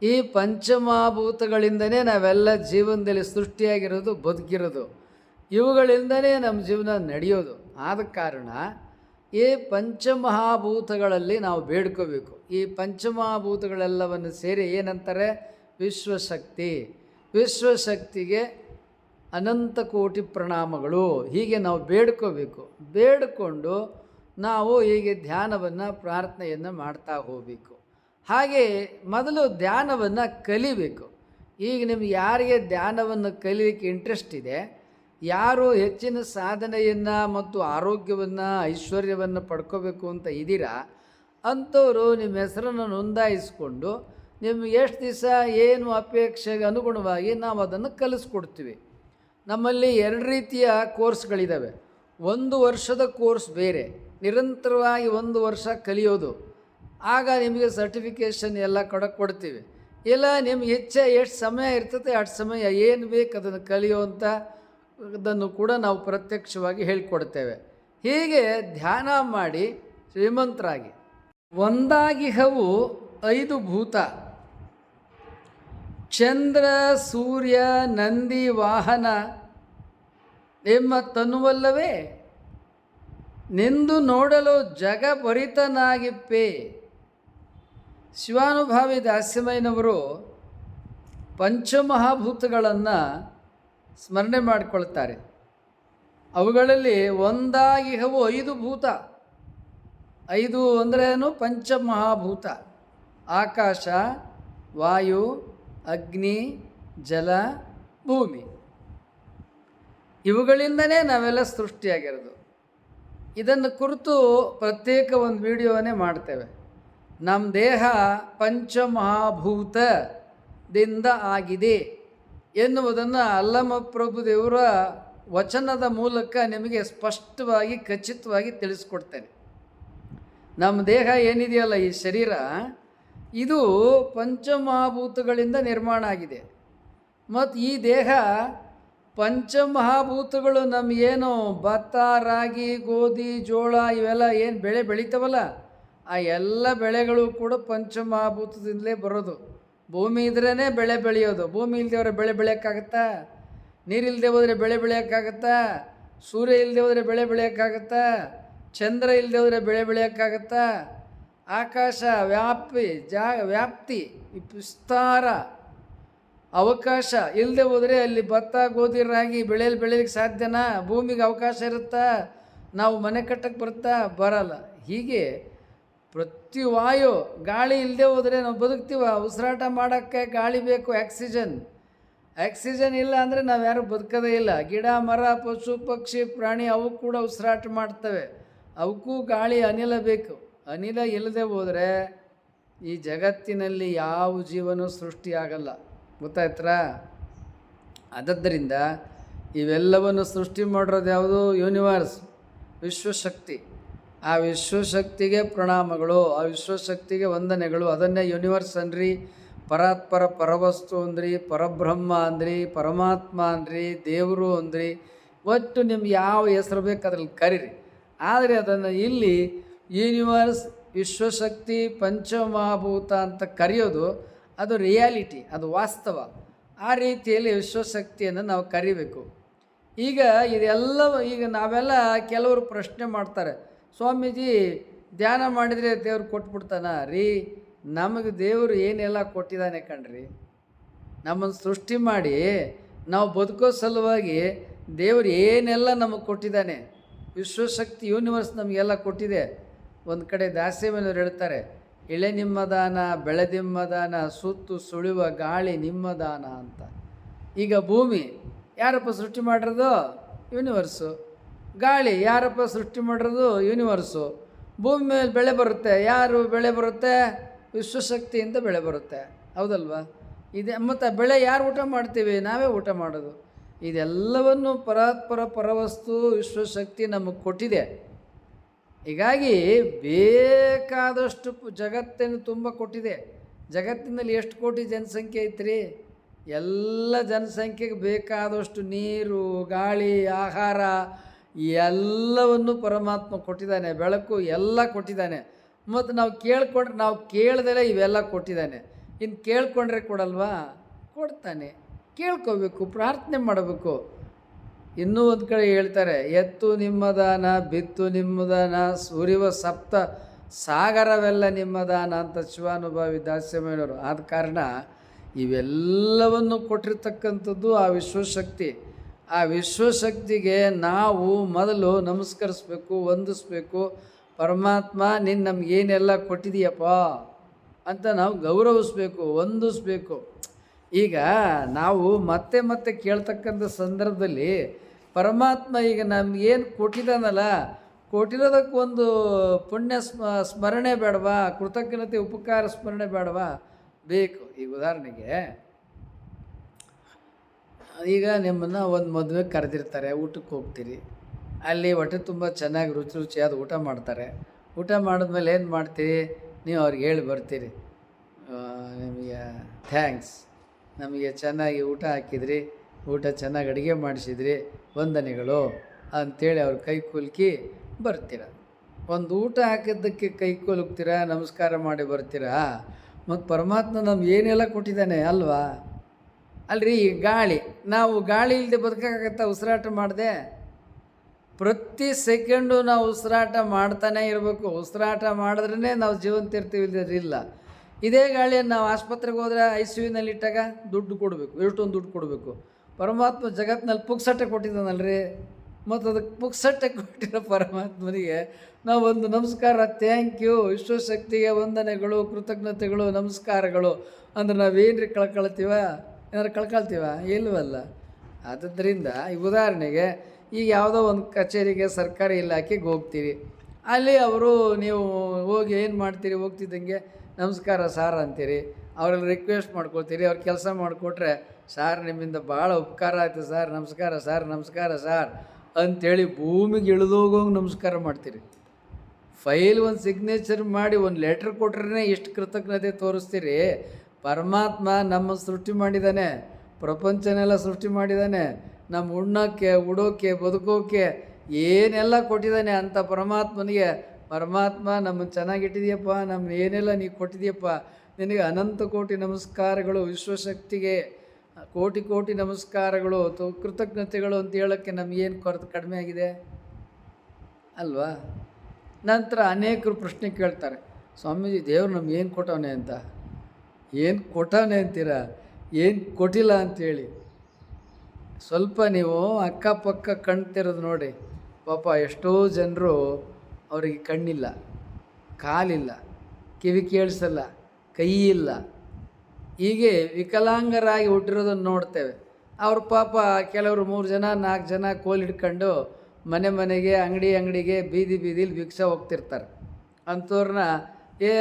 ಈ ಪಂಚಮಹಾಭೂತಗಳಿಂದನೇ ನಾವೆಲ್ಲ ಜೀವನದಲ್ಲಿ ಸೃಷ್ಟಿಯಾಗಿರೋದು, ಬದುಕಿರೋದು. ಇವುಗಳಿಂದನೇ ನಮ್ಮ ಜೀವನ ನಡೆಯೋದು. ಆದ ಕಾರಣ ಈ ಪಂಚಮಹಾಭೂತಗಳಲ್ಲಿ ನಾವು ಬೇಡ್ಕೋಬೇಕು. ಈ ಪಂಚಮಹಾಭೂತಗಳೆಲ್ಲವನ್ನು ಸೇರಿ ಏನಂತಾರೆ? ವಿಶ್ವಶಕ್ತಿ. ವಿಶ್ವಶಕ್ತಿಗೆ ಅನಂತ ಕೋಟಿ ಪ್ರಣಾಮಗಳು. ಹೀಗೆ ನಾವು ಬೇಡ್ಕೋಬೇಕು. ಬೇಡಿಕೊಂಡು ನಾವು ಹೀಗೆ ಧ್ಯಾನವನ್ನು ಪ್ರಾರ್ಥನೆಯನ್ನು ಮಾಡ್ತಾ ಹೋಗಬೇಕು. ಹಾಗೆ ಮೊದಲು ಧ್ಯಾನವನ್ನು ಕಲಿಬೇಕು. ಈಗ ನಿಮ್ಗೆ ಯಾರಿಗೆ ಧ್ಯಾನವನ್ನು ಕಲಿಲಿಕ್ಕೆ ಇಂಟ್ರೆಸ್ಟ್ ಇದೆ, ಯಾರು ಹೆಚ್ಚಿನ ಸಾಧನೆಯನ್ನು ಮತ್ತು ಆರೋಗ್ಯವನ್ನು ಐಶ್ವರ್ಯವನ್ನು ಪಡ್ಕೋಬೇಕು ಅಂತ ಇದ್ದೀರಾ ಅಂಥವರು ನಿಮ್ಮ ಹೆಸರನ್ನು ನೋಂದಾಯಿಸ್ಕೊಂಡು ನಿಮ್ಗೆ ಎಷ್ಟು ದಿವಸ ಏನು ಅಪೇಕ್ಷೆಗೆ ಅನುಗುಣವಾಗಿ ನಾವು ಅದನ್ನು ಕಲಿಸ್ಕೊಡ್ತೀವಿ. ನಮ್ಮಲ್ಲಿ 2 ರೀತಿಯ ಕೋರ್ಸ್ಗಳಿದ್ದಾವೆ. 1 ವರ್ಷದ ಕೋರ್ಸ್ ಬೇರೆ, ನಿರಂತರವಾಗಿ 1 ವರ್ಷ ಕಲಿಯೋದು. ಆಗ ನಿಮಗೆ ಸರ್ಟಿಫಿಕೇಷನ್ ಎಲ್ಲ ಕೊಡ್ತೀವಿ. ಇಲ್ಲ ನಿಮ್ಗೆ ಇಚ್ಛೆ ಎಷ್ಟು ಸಮಯ ಇರ್ತದೆ ಅಷ್ಟು ಸಮಯ ಏನು ಬೇಕು ಅದನ್ನು ಕಲಿಯುವಂಥ ಅದನ್ನು ಕೂಡ ನಾವು ಪ್ರತ್ಯಕ್ಷವಾಗಿ ಹೇಳಿಕೊಡ್ತೇವೆ. ಹೀಗೆ ಧ್ಯಾನ ಮಾಡಿ ಶ್ರೀಮಂತರಾಗಿ. ಒಂದಾಗಿಹವು 5 ಭೂತ, ಚಂದ್ರ ಸೂರ್ಯ ನಂದಿ ವಾಹನ ನಿಮ್ಮ ತನುವಲ್ಲವೇ, ನಿಂದು ನೋಡಲು ಜಗಭರಿತನಾಗಿಪ್ಪೆ. ಶಿವಾನುಭಾವಿ ದಾಸ್ಯಮಯ್ಯನವರು ಪಂಚಮಹಾಭೂತಗಳನ್ನು ಸ್ಮರಣೆ ಮಾಡಿಕೊಳ್ತಾರೆ. ಅವುಗಳಲ್ಲಿ ಒಂದಾಗಿಹವು 5 ಭೂತ. 5 ಅಂದ್ರೇನು? ಪಂಚಮಹಾಭೂತ: ಆಕಾಶ, ವಾಯು, ಅಗ್ನಿ, ಜಲ, ಭೂಮಿ. ಇವುಗಳಿಂದನೇ ನಾವೆಲ್ಲ ಸೃಷ್ಟಿಯಾಗಿರೋದು. ಇದನ್ನು ಕುರಿತು ಪ್ರತ್ಯೇಕ ಒಂದು ವಿಡಿಯೋವನ್ನೇ ಮಾಡ್ತೇವೆ. ನಮ್ಮ ದೇಹ ಪಂಚಮಹಾಭೂತದಿಂದ ಆಗಿದೆ ಎನ್ನುವುದನ್ನು ಅಲ್ಲಮ ಪ್ರಭುದೇವರ ವಚನದ ಮೂಲಕ ನಿಮಗೆ ಸ್ಪಷ್ಟವಾಗಿ ಖಚಿತವಾಗಿ ತಿಳಿಸ್ಕೊಡ್ತೇನೆ. ನಮ್ಮ ದೇಹ ಏನಿದೆಯಲ್ಲ, ಈ ಶರೀರ, ಇದು ಪಂಚಮಹಾಭೂತಗಳಿಂದ ನಿರ್ಮಾಣ ಆಗಿದೆ. ಮತ್ತು ಈ ದೇಹ ಪಂಚಮಹಾಭೂತಗಳು ನಮಗೇನು ಭತ್ತ, ರಾಗಿ, ಗೋಧಿ, ಜೋಳ ಇವೆಲ್ಲ ಏನು ಬೆಳೆ ಬೆಳಿತಾವಲ್ಲ, ಆ ಎಲ್ಲ ಬೆಳೆಗಳು ಕೂಡ ಪಂಚಮಹಾಭೂತದಿಂದಲೇ ಬರೋದು. ಭೂಮಿ ಇದ್ರೇ ಬೆಳೆ ಬೆಳೆಯೋದು. ಭೂಮಿ ಇಲ್ಲದೆ ಹೋದರೆ ಬೆಳೆ ಬೆಳೆಯೋಕ್ಕಾಗತ್ತಾ? ನೀರಿಲ್ಲದೆ ಹೋದರೆ ಬೆಳೆ ಬೆಳೆಯೋಕ್ಕಾಗತ್ತಾ? ಸೂರ್ಯ ಇಲ್ಲದೆ ಹೋದರೆ ಬೆಳೆ ಬೆಳೆಯೋಕ್ಕಾಗತ್ತಾ? ಚಂದ್ರ ಇಲ್ಲದೆ ಹೋದರೆ ಬೆಳೆ ಬೆಳೆಯೋಕ್ಕಾಗತ್ತಾ? ಆಕಾಶ ವ್ಯಾಪ್ತಿ ವಿಸ್ತಾರ ಅವಕಾಶ ಇಲ್ಲದೆ ಹೋದರೆ ಅಲ್ಲಿ ಭತ್ತ, ಗೋಧಿ, ರಾಗಿ ಬೆಳೆಯಲಿಕ್ಕೆ ಸಾಧ್ಯನಾ? ಭೂಮಿಗೆ ಅವಕಾಶ ಇರುತ್ತಾ? ನಾವು ಮನೆ ಕಟ್ಟಕ್ಕೆ ಬರುತ್ತಾ? ಬರಲ್ಲ. ಹೀಗೆ ಪ್ರತಿವಾಯು, ಗಾಳಿ ಇಲ್ಲದೆ ಹೋದರೆ ನಾವು ಬದುಕ್ತೀವ? ಉಸಿರಾಟ ಮಾಡೋಕ್ಕೆ ಗಾಳಿ ಬೇಕು, ಆಕ್ಸಿಜನ್ ಇಲ್ಲ ಅಂದರೆ ನಾವು ಯಾರು ಬದುಕೋದೇ ಇಲ್ಲ. ಗಿಡ, ಮರ, ಪಶು, ಪಕ್ಷಿ, ಪ್ರಾಣಿ ಅವು ಕೂಡ ಉಸಿರಾಟ ಮಾಡ್ತವೆ. ಅವಕ್ಕೂ ಗಾಳಿ, ಅನಿಲ ಬೇಕು. ಅನಿಲ ಇಲ್ಲದೆ ಹೋದರೆ ಈ ಜಗತ್ತಿನಲ್ಲಿ ಯಾವ ಜೀವನೂ ಸೃಷ್ಟಿಯಾಗಲ್ಲ. ಗೊತ್ತಾಯ್ತಾ? ಆದ್ದರಿಂದ ಇವೆಲ್ಲವನ್ನು ಸೃಷ್ಟಿ ಮಾಡಿರೋದು ಯಾವುದು? ಯೂನಿವರ್ಸ್, ವಿಶ್ವಶಕ್ತಿ. ಆ ವಿಶ್ವಶಕ್ತಿಗೆ ಪ್ರಣಾಮಗಳು, ಆ ವಿಶ್ವಶಕ್ತಿಗೆ ವಂದನೆಗಳು. ಅದನ್ನೇ ಯೂನಿವರ್ಸ್ ಅನ್ರಿ, ಪರಾತ್ಪರ ಪರವಸ್ತು ಅಂದ್ರಿ, ಪರಬ್ರಹ್ಮ ಅಂದ್ರಿ, ಪರಮಾತ್ಮ ಅಂದ್ರಿ, ದೇವರು ಅಂದ್ರಿ. ಒಟ್ಟು ನಿಮ್ಗೆ ಯಾವ ಹೆಸರು ಬೇಕು ಅದ್ರಲ್ಲಿ ಕರೀರಿ. ಆದರೆ ಅದನ್ನು ಇಲ್ಲಿ ಯೂನಿವರ್ಸ್, ವಿಶ್ವಶಕ್ತಿ, ಪಂಚಮಹಾಭೂತ ಅಂತ ಕರೆಯೋದು ಅದು ರಿಯಾಲಿಟಿ, ಅದು ವಾಸ್ತವ. ಆ ರೀತಿಯಲ್ಲಿ ವಿಶ್ವಶಕ್ತಿಯನ್ನು ನಾವು ಕರಿಬೇಕು. ಈಗ ನಾವೆಲ್ಲ ಕೆಲವರು ಪ್ರಶ್ನೆ ಮಾಡ್ತಾರೆ, ಸ್ವಾಮೀಜಿ ಧ್ಯಾನ ಮಾಡಿದರೆ ದೇವ್ರು ಕೊಟ್ಬಿಡ್ತಾನ ರೀ? ನಮಗೆ ದೇವರು ಏನೆಲ್ಲ ಕೊಟ್ಟಿದ್ದಾನೆ ಕಣ್ರಿ. ನಮ್ಮನ್ನು ಸೃಷ್ಟಿ ಮಾಡಿ ನಾವು ಬದುಕೋ ಸಲುವಾಗಿ ದೇವರು ಏನೆಲ್ಲ ನಮಗೆ ಕೊಟ್ಟಿದ್ದಾನೆ. ವಿಶ್ವಶಕ್ತಿ, ಯೂನಿವರ್ಸ್ ನಮಗೆಲ್ಲ ಕೊಟ್ಟಿದೆ. ಒಂದು ಕಡೆ ದಾಸ್ಯಮಯ್ಯನವರು ಹೇಳ್ತಾರೆ, ಇಳೆ ನಿಮ್ಮ ದಾನ, ಬೆಳೆದಿಮ್ಮ ದಾನ, ಸುತ್ತು ಸುಳಿಯುವ ಗಾಳಿ ನಿಮ್ಮ ದಾನ ಅಂತ. ಈಗ ಭೂಮಿ ಯಾರಪ್ಪ ಸೃಷ್ಟಿ ಮಾಡಿರೋದು? ಯೂನಿವರ್ಸು. ಗಾಳಿ ಯಾರಪ್ಪ ಸೃಷ್ಟಿ ಮಾಡಿರೋದು? ಯೂನಿವರ್ಸು. ಭೂಮಿ ಮೇಲೆ ಬೆಳೆ ಬರುತ್ತೆ. ಯಾರು ಬೆಳೆ ಬರುತ್ತೆ? ವಿಶ್ವಶಕ್ತಿಯಿಂದ ಬೆಳೆ ಬರುತ್ತೆ. ಹೌದಲ್ವಾ? ಮತ್ತು ಬೆಳೆ ಯಾರು ಊಟ ಮಾಡ್ತೀವಿ? ನಾವೇ ಊಟ ಮಾಡೋದು. ಇದೆಲ್ಲವನ್ನು ಪರಾತ್ಪರ ಪರವಸ್ತು ವಿಶ್ವಶಕ್ತಿ ನಮಗೆ ಕೊಟ್ಟಿದೆ. ಹೀಗಾಗಿ ಬೇಕಾದಷ್ಟು ಜಗತ್ತನ್ನು ತುಂಬ ಕೊಟ್ಟಿದೆ. ಜಗತ್ತಿನಲ್ಲಿ ಎಷ್ಟು ಕೋಟಿ ಜನಸಂಖ್ಯೆ ಐತ್ರಿ? ಎಲ್ಲ ಜನಸಂಖ್ಯೆಗೆ ಬೇಕಾದಷ್ಟು ನೀರು, ಗಾಳಿ, ಆಹಾರ ಎಲ್ಲವನ್ನು ಪರಮಾತ್ಮ ಕೊಟ್ಟಿದ್ದಾನೆ. ಬೆಳಕು ಎಲ್ಲ ಕೊಟ್ಟಿದ್ದಾನೆ. ಮತ್ತು ನಾವು ಕೇಳ್ದಲೇ ಇವೆಲ್ಲ ಕೊಟ್ಟಿದ್ದಾನೆ. ಇನ್ನು ಕೇಳ್ಕೊಂಡ್ರೆ ಕೊಡಲ್ವಾ? ಕೊಡ್ತಾನೆ. ಕೇಳ್ಕೋಬೇಕು, ಪ್ರಾರ್ಥನೆ ಮಾಡಬೇಕು. ಇನ್ನೂ ಒಂದು ಕಡೆ ಹೇಳ್ತಾರೆ, ಎತ್ತು ನಿಮ್ಮದಾನ, ಬಿತ್ತು ನಿಮ್ಮದಾನ, ಸುರಿವ ಸಪ್ತ ಸಾಗರವೆಲ್ಲ ನಿಮ್ಮದಾನ ಅಂತ ಶಿವಾನುಭಾವಿ ದಾಸ್ಯಮಯ್ಯನವರು. ಆದ ಕಾರಣ ಇವೆಲ್ಲವನ್ನು ಕೊಟ್ಟಿರ್ತಕ್ಕಂಥದ್ದು ಆ ವಿಶ್ವಶಕ್ತಿ. ಆ ವಿಶ್ವಶಕ್ತಿಗೆ ನಾವು ಮೊದಲು ನಮಸ್ಕರಿಸ್ಬೇಕು, ವಂದಿಸ್ಬೇಕು. ಪರಮಾತ್ಮ ನೀನು ನಮಗೇನೆಲ್ಲ ಕೊಟ್ಟಿದೀಯಪ್ಪ ಅಂತ ನಾವು ಗೌರವಿಸ್ಬೇಕು, ವಂದಿಸ್ಬೇಕು. ಈಗ ನಾವು ಮತ್ತೆ ಮತ್ತೆ ಕೇಳ್ತಕ್ಕಂಥ ಸಂದರ್ಭದಲ್ಲಿ ಪರಮಾತ್ಮ ಈಗ ನಮಗೇನು ಕೊಟ್ಟಿದ್ದಾನಲ್ಲ, ಕೊಟ್ಟಿರೋದಕ್ಕೊಂದು ಪುಣ್ಯ ಸ್ಮರಣೆ ಬೇಡವಾ, ಕೃತಜ್ಞತೆ ಉಪಕಾರ ಸ್ಮರಣೆ ಬೇಡವಾ? ಬೇಕು. ಈಗ ಉದಾಹರಣೆಗೆ, ಈಗ ನಿಮ್ಮನ್ನು ಒಂದು ಮದುವೆಗೆ ಕರೆದಿರ್ತಾರೆ, ಊಟಕ್ಕೆ ಹೋಗ್ತೀರಿ. ಅಲ್ಲಿ ಹೊಟ್ಟೆ ತುಂಬ ಚೆನ್ನಾಗಿ ರುಚಿ ರುಚಿಯಾದ ಊಟ ಮಾಡ್ತಾರೆ. ಊಟ ಮಾಡಿದ್ಮೇಲೆ ಏನು ಮಾಡ್ತೀರಿ? ನೀವು ಅವ್ರಿಗೆ ಹೇಳಿ ಬರ್ತೀರಿ, ನಿಮಗೆ ಥ್ಯಾಂಕ್ಸ್, ನಮಗೆ ಚೆನ್ನಾಗಿ ಊಟ ಹಾಕಿದ್ರಿ, ಊಟ ಚೆನ್ನಾಗಿ ಅಡುಗೆ ಮಾಡಿಸಿದ್ರಿ, ವಂದನೆಗಳು ಅಂಥೇಳಿ ಅವ್ರ ಕೈ ಕುಲ್ಕಿ ಬರ್ತೀರ. ಒಂದು ಊಟ ಹಾಕಿದ್ದಕ್ಕೆ ಕೈ ಕುಲುಕ್ತೀರಾ, ನಮಸ್ಕಾರ ಮಾಡಿ ಬರ್ತೀರಾ. ಮತ್ತು ಪರಮಾತ್ಮ ನಮ್ಗೆ ಏನೆಲ್ಲ ಕೊಟ್ಟಿದ್ದಾನೆ ಅಲ್ವಾ? ಅಲ್ರಿ, ಈ ಗಾಳಿ, ನಾವು ಗಾಳಿ ಇಲ್ಲದೆ ಬದುಕಾಗತ್ತಾ? ಉಸಿರಾಟ ಮಾಡಿದೆ ಪ್ರತಿ ಸೆಕೆಂಡು ನಾವು ಉಸಿರಾಟ ಮಾಡ್ತಾನೆ ಇರಬೇಕು. ಉಸಿರಾಟ ಮಾಡಿದ್ರೇ ನಾವು ಜೀವಂತ ಇರ್ತೀವಿ, ಇಲ್ಲ. ಇದೇ ಗಾಳಿಯನ್ನು ನಾವು ಆಸ್ಪತ್ರೆಗೆ ಹೋದರೆ ICUನಲ್ಲಿ ಇಟ್ಟಾಗ ದುಡ್ಡು ಕೊಡಬೇಕು, ಎಷ್ಟೊಂದು ದುಡ್ಡು ಕೊಡಬೇಕು. ಪರಮಾತ್ಮ ಜಗತ್ತಿನಲ್ಲಿ ಪುಕ್ಸಟ್ಟೆ ಕೊಟ್ಟಿದ್ದಾನಲ್ರಿ. ಮತ್ತು ಅದಕ್ಕೆ ಪುಕ್ಸಟ್ಟೆ ಕೊಟ್ಟಿರೋ ಪರಮಾತ್ಮನಿಗೆ ನಾವು ಒಂದು ನಮಸ್ಕಾರ, ಥ್ಯಾಂಕ್ ಯು, ವಿಶ್ವಶಕ್ತಿಗೆ ವಂದನೆಗಳು, ಕೃತಜ್ಞತೆಗಳು, ನಮಸ್ಕಾರಗಳು ಅಂದ್ರೆ ನಾವೇನ್ರಿ ಕಳ್ಕೊಳ್ತೀವ? ಏನಾರು ಕಳ್ಕೊಳ್ತೀವ? ಇಲ್ಲವಲ್ಲ. ಆದ್ದರಿಂದ ಈ ಉದಾಹರಣೆಗೆ, ಈಗ ಯಾವುದೋ ಒಂದು ಕಚೇರಿಗೆ, ಸರ್ಕಾರಿ ಇಲಾಖೆಗೆ ಹೋಗ್ತೀರಿ. ಅಲ್ಲಿ ಅವರು, ನೀವು ಹೋಗಿ ಏನು ಮಾಡ್ತೀರಿ? ಹೋಗ್ತಿದ್ದಂಗೆ ನಮಸ್ಕಾರ ಸಾರ್ ಅಂತೀರಿ. ಅವರಲ್ಲಿ ರಿಕ್ವೆಸ್ಟ್ ಮಾಡ್ಕೊಳ್ತೀರಿ. ಅವ್ರು ಕೆಲಸ ಮಾಡಿಕೊಟ್ರೆ, ಸಾರ್ ನಿಮ್ಮಿಂದ ಭಾಳ ಉಪಕಾರ ಆಯಿತು ಸಾರ್, ನಮಸ್ಕಾರ ಸಾರ್, ನಮಸ್ಕಾರ ಸಾರ್ ಅಂಥೇಳಿ ಭೂಮಿಗೆ ಇಳಿದೋಗೋಂಗೆ ನಮಸ್ಕಾರ ಮಾಡ್ತೀರಿ. ಫೈಲ್ ಒಂದು ಸಿಗ್ನೇಚರ್ ಮಾಡಿ ಒಂದು ಲೆಟ್ರ್ ಕೊಟ್ರೇ ಎಷ್ಟು ಕೃತಜ್ಞತೆ ತೋರಿಸ್ತೀರಿ. ಪರಮಾತ್ಮ ನಮ್ಮ ಸೃಷ್ಟಿ ಮಾಡಿದ್ದಾನೆ, ಪ್ರಪಂಚನೆಲ್ಲ ಸೃಷ್ಟಿ ಮಾಡಿದ್ದಾನೆ, ನಮ್ಮ ಉಣ್ಣೋಕ್ಕೆ, ಉಡೋಕ್ಕೆ, ಬದುಕೋಕ್ಕೆ ಏನೆಲ್ಲ ಕೊಟ್ಟಿದ್ದಾನೆ ಅಂತ ಪರಮಾತ್ಮನಿಗೆ, ಪರಮಾತ್ಮ ನಮ್ಮನ್ನು ಚೆನ್ನಾಗಿಟ್ಟಿದೆಯಪ್ಪ, ನಮ್ಮ ಏನೆಲ್ಲ ನೀ ಕೊಟ್ಟಿದೆಯಪ್ಪ, ನಿನಗೆ ಅನಂತ ಕೋಟಿ ನಮಸ್ಕಾರಗಳು, ವಿಶ್ವಶಕ್ತಿಗೆ ಕೋಟಿ ಕೋಟಿ ನಮಸ್ಕಾರಗಳು, ಕೃತಜ್ಞತೆಗಳು ಅಂತ ಹೇಳೋಕ್ಕೆ ನಮಗೇನು ಕೊರತೆ ಕಡಿಮೆ ಆಗಿದೆ ಅಲ್ವಾ? ನಂತರ ಅನೇಕರು ಪ್ರಶ್ನೆ ಕೇಳ್ತಾರೆ, ಸ್ವಾಮೀಜಿ ದೇವ್ರು ನಮಗೇನು ಕೊಟ್ಟವನೆ ಅಂತ. ಏನು ಕೊಟ್ಟವನೆ ಅಂತೀರ, ಏನು ಕೊಟ್ಟಿಲ್ಲ ಅಂಥೇಳಿ. ಸ್ವಲ್ಪ ನೀವು ಅಕ್ಕಪಕ್ಕ ಕಣ್ತಿರೋದು ನೋಡಿ. ಪಾಪ ಎಷ್ಟೋ ಜನರು, ಅವರಿಗೆ ಕಣ್ಣಿಲ್ಲ, ಕಾಲಿಲ್ಲ, ಕಿವಿ ಕೇಳಿಸಲ್ಲ, ಕೈ ಇಲ್ಲ, ಹೀಗೆ ವಿಕಲಾಂಗರಾಗಿ ಹುಟ್ಟಿರೋದನ್ನು ನೋಡ್ತೇವೆ. ಅವ್ರ ಪಾಪ ಕೆಲವರು 3 ಜನ 4 ಜನ ಕೋಲ್ ಹಿಡ್ಕೊಂಡು ಮನೆ ಮನೆಗೆ, ಅಂಗಡಿಗೆ, ಬೀದಿಲಿ ಭಿಕ್ಷೆ ಹೋಗ್ತಿರ್ತಾರೆ. ಅಂಥವ್ರನ್ನ, ಏ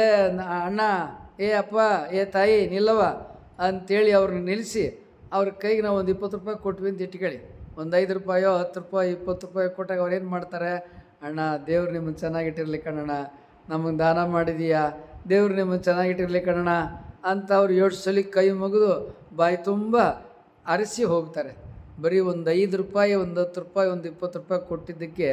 ಅಣ್ಣ, ಏ ಅಪ್ಪ, ಏ ತಾಯಿ ನಿಲ್ಲವ ಅಂಥೇಳಿ ಅವ್ರನ್ನ ನಿಲ್ಲಿಸಿ ಅವ್ರ ಕೈಗೆ ನಾವು ಒಂದು 20 ರೂಪಾಯಿ ಕೊಟ್ವಿ ಅಂತ ಇಟ್ಕೊಳ್ಳಿ. ಒಂದು 5 ರೂಪಾಯೋ 10 ರೂಪಾಯಿ 20 ರೂಪಾಯಿ ಕೊಟ್ಟಾಗ ಅವ್ರು ಏನು ಮಾಡ್ತಾರೆ? ಅಣ್ಣ, ದೇವ್ರು ನಿಮ್ಮನ್ನು ಚೆನ್ನಾಗಿಟ್ಟಿರ್ಲಿ ಕಣ್ಣಣ್ಣ, ನಮಗೆ ದಾನ ಮಾಡಿದೀಯಾ, ದೇವ್ರು ನಿಮ್ಮನ್ನು ಚೆನ್ನಾಗಿಟ್ಟಿರ್ಲಿ ಕಣ್ಣಣ್ಣ ಅಂತ ಅವ್ರು 7 ಸಲ ಕೈ ಮುಗಿದು ಬಾಯಿ ತುಂಬ ಅರಸಿ ಹೋಗ್ತಾರೆ. ಬರೀ ಒಂದು 5 ರೂಪಾಯಿ, ಒಂದು 10 ರೂಪಾಯಿ, ಒಂದು 20 ರೂಪಾಯಿ ಕೊಟ್ಟಿದ್ದಕ್ಕೆ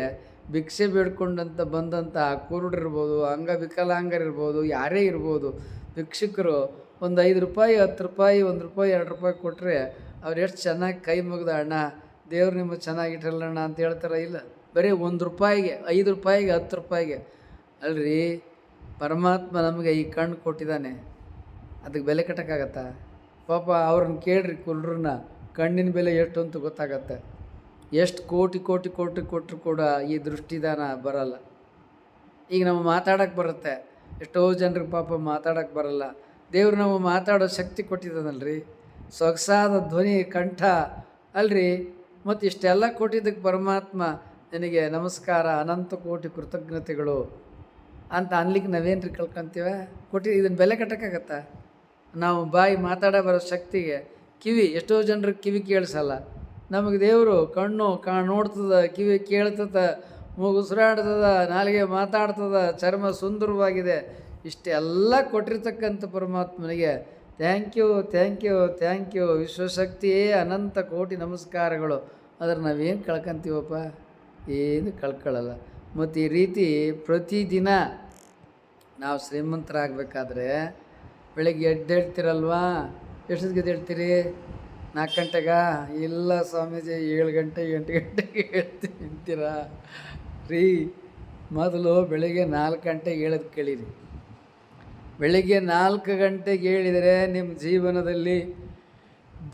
ಭಿಕ್ಷೆ ಬೇಡ್ಕೊಂಡಂತ ಬಂದಂಥ ಕುರುಡರಿರ್ಬೋದು, ಅಂಗವಿಕಲಾಂಗರಿರ್ಬೋದು, ಯಾರೇ ಇರ್ಬೋದು, ಭಿಕ್ಷುಕರು ಒಂದು 5 ರೂಪಾಯಿ, 10 ರೂಪಾಯಿ, 1 ರೂಪಾಯಿ, 2 ರೂಪಾಯಿ ಕೊಟ್ಟರೆ ಅವ್ರು ಎಷ್ಟು ಚೆನ್ನಾಗಿ ಕೈ ಮುಗ್ದ, ಅಣ್ಣ ದೇವ್ರು ನಿಮಗೆ ಚೆನ್ನಾಗಿಟ್ಟಿರಲ್ಲಣ್ಣ ಅಂತ ಹೇಳ್ತಾರೆ. ಇಲ್ಲ, ಬರೀ 1 ರೂಪಾಯಿಗೆ, 5 ರೂಪಾಯಿಗೆ, 10 ರೂಪಾಯಿಗೆ. ಅಲ್ರಿ, ಪರಮಾತ್ಮ ನಮಗೆ ಈ ಕಣ್ಣು ಕೊಟ್ಟಿದ್ದಾನೆ, ಅದಕ್ಕೆ ಬೆಲೆ ಕಟ್ಟೋಕ್ಕಾಗತ್ತಾ? ಪಾಪ ಅವ್ರನ್ನ ಕೇಳ್ರಿ, ಕುರುಡ್ರನ್ನ, ಕಣ್ಣಿನ ಬೆಲೆ ಎಷ್ಟು ಅಂತ ಗೊತ್ತಾಗತ್ತೆ. ಎಷ್ಟು ಕೋಟಿ ಕೋಟಿ ಕೋಟಿ ಕೊಟ್ಟರು ಕೂಡ ಈ ದೃಷ್ಟಿದಾನ ಬರಲ್ಲ. ಈಗ ನಾವು ಮಾತಾಡೋಕ್ಕೆ ಬರುತ್ತೆ, ಎಷ್ಟೋ ಜನರಿಗೆ ಪಾಪ ಮಾತಾಡೋಕ್ಕೆ ಬರಲ್ಲ. ದೇವ್ರು ನಾವು ಮಾತಾಡೋ ಶಕ್ತಿ ಕೊಟ್ಟಿದ್ದಾನಲ್ರಿ, ಸೊಗಸಾದ ಧ್ವನಿ, ಕಂಠ ಅಲ್ರಿ. ಮತ್ತು ಇಷ್ಟೆಲ್ಲ ಕೊಟ್ಟಿದ್ದಕ್ಕೆ ಪರಮಾತ್ಮ ನನಗೆ ನಮಸ್ಕಾರ, ಅನಂತ ಕೋಟಿ ಕೃತಜ್ಞತೆಗಳು ಅಂತ ಅನ್ಲಿಕ್ಕೆ ನಾವೇನು ಕಳ್ಕೊಂತೀವ? ಇದನ್ನು ಬೆಲೆ ಕಟ್ಟೋಕ್ಕಾಗತ್ತಾ? ನಾವು ಬಾಯಿ ಮಾತಾಡೋ ಬರೋ ಶಕ್ತಿಗೆ, ಕಿವಿ, ಎಷ್ಟೋ ಜನರಿಗೆ ಕಿವಿ ಕೇಳಿಸಲ್ಲ. ನಮಗೆ ದೇವರು ಕಣ್ಣು ನೋಡ್ತದ, ಕಿವಿ ಕೇಳ್ತದ, ಉಸಿರಾಡ್ತದ, ನಾಲಿಗೆ ಮಾತಾಡ್ತದ, ಚರ್ಮ ಸುಂದರವಾಗಿದೆ. ಇಷ್ಟೆಲ್ಲ ಕೊಟ್ಟಿರ್ತಕ್ಕಂಥ ಪರಮಾತ್ಮನಿಗೆ thank you, thank you, thank you, ವಿಶ್ವಶಕ್ತಿಯೇ ಅನಂತ ಕೋಟಿ ನಮಸ್ಕಾರಗಳು. ಆದರೆ ನಾವೇನು ಕಳ್ಕೊಂತೀವಪ್ಪ? ಏನು ಕಳ್ಕೊಳ್ಳಲ್ಲ. ಮತ್ತು ಈ ರೀತಿ ಪ್ರತಿದಿನ ನಾವು ಶ್ರೀಮಂತರಾಗಬೇಕಾದ್ರೆ ಬೆಳಗ್ಗೆ ಎದ್ದೇಳ್ತಿರಲ್ವಾ? ಎಷ್ಟೊತ್ತಿಗೆ ಎದ್ದೇಳ್ತೀರಿ? 4 ಗಂಟೆಗ? ಇಲ್ಲ ಸ್ವಾಮೀಜಿ, 7 ಗಂಟೆ 8 ಗಂಟೆಗೆ ಹೇಳ್ತೀನಿ ಅಂತೀರಾ ರೀ? ಮೊದಲು ಬೆಳಗ್ಗೆ 4 ಗಂಟೆಗೆ ಹೇಳೋದು ಕೇಳಿರಿ. ಬೆಳಗ್ಗೆ 4 ಗಂಟೆಗೆ ಹೇಳಿದರೆ ನಿಮ್ಮ ಜೀವನದಲ್ಲಿ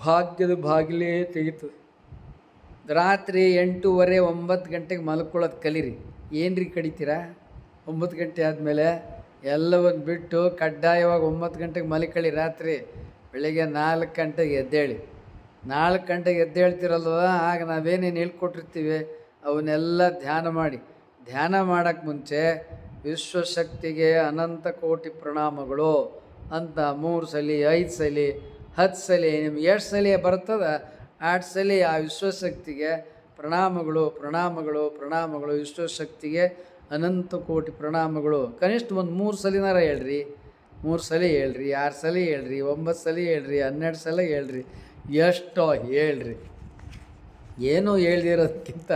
ಭಾಗ್ಯದ ಬಾಗಿಲೇ ತೆಗೀತದೆ. ರಾತ್ರಿ 8:30 9 ಗಂಟೆಗೆ ಮಲ್ಕೊಳ್ಳೋದು ಕಲೀರಿ. ಏನ್ರಿ ಕಡಿತೀರಾ? 9 ಗಂಟೆ ಆದಮೇಲೆ ಎಲ್ಲವನ್ನು ಬಿಟ್ಟು ಕಡ್ಡಾಯವಾಗಿ 9 ಗಂಟೆಗೆ ಮಲ್ಕೊಳ್ಳಿ. ರಾತ್ರಿ ಬೆಳಿಗ್ಗೆ 4 ಗಂಟೆಗೆ ಎದ್ದೇಳಿ. 4 ಗಂಟೆಗೆ ಎದ್ದೇಳ್ತಿರಲ್ವ, ಆಗ ನಾವೇನೇನು ಹೇಳ್ಕೊಟ್ಟಿರ್ತೀವಿ ಅವನ್ನೆಲ್ಲ ಧ್ಯಾನ ಮಾಡಿ. ಧ್ಯಾನ ಮಾಡೋಕ್ಕೆ ಮುಂಚೆ ವಿಶ್ವಶಕ್ತಿಗೆ ಅನಂತ ಕೋಟಿ ಪ್ರಣಾಮಗಳು ಅಂತ 3 ಸಲ 5 ಸಲ 10 ಸಲ ನಿಮ್ಗೆ ಎಷ್ಟು ಸಲ ಬರ್ತದೆ 8 ಸಲ ಆ ವಿಶ್ವಶಕ್ತಿಗೆ ಪ್ರಣಾಮಗಳು ಪ್ರಣಾಮಗಳು ಪ್ರಣಾಮಗಳು. ವಿಶ್ವಶಕ್ತಿಗೆ ಅನಂತ ಕೋಟಿ ಪ್ರಣಾಮಗಳು. ಕನಿಷ್ಠ ಒಂದು 3 ಸಲಿನಾರ ಹೇಳ್ರಿ. 3 ಸಲ ಹೇಳ್ರಿ, 6 ಸಲ ಹೇಳ್ರಿ, 9 ಸಲ ಹೇಳ್ರಿ, 12 ಸಲ ಹೇಳ್ರಿ, ಎಷ್ಟೋ ಹೇಳ್ರಿ. ಏನೂ ಹೇಳ್ದಿರೋದಕ್ಕಿಂತ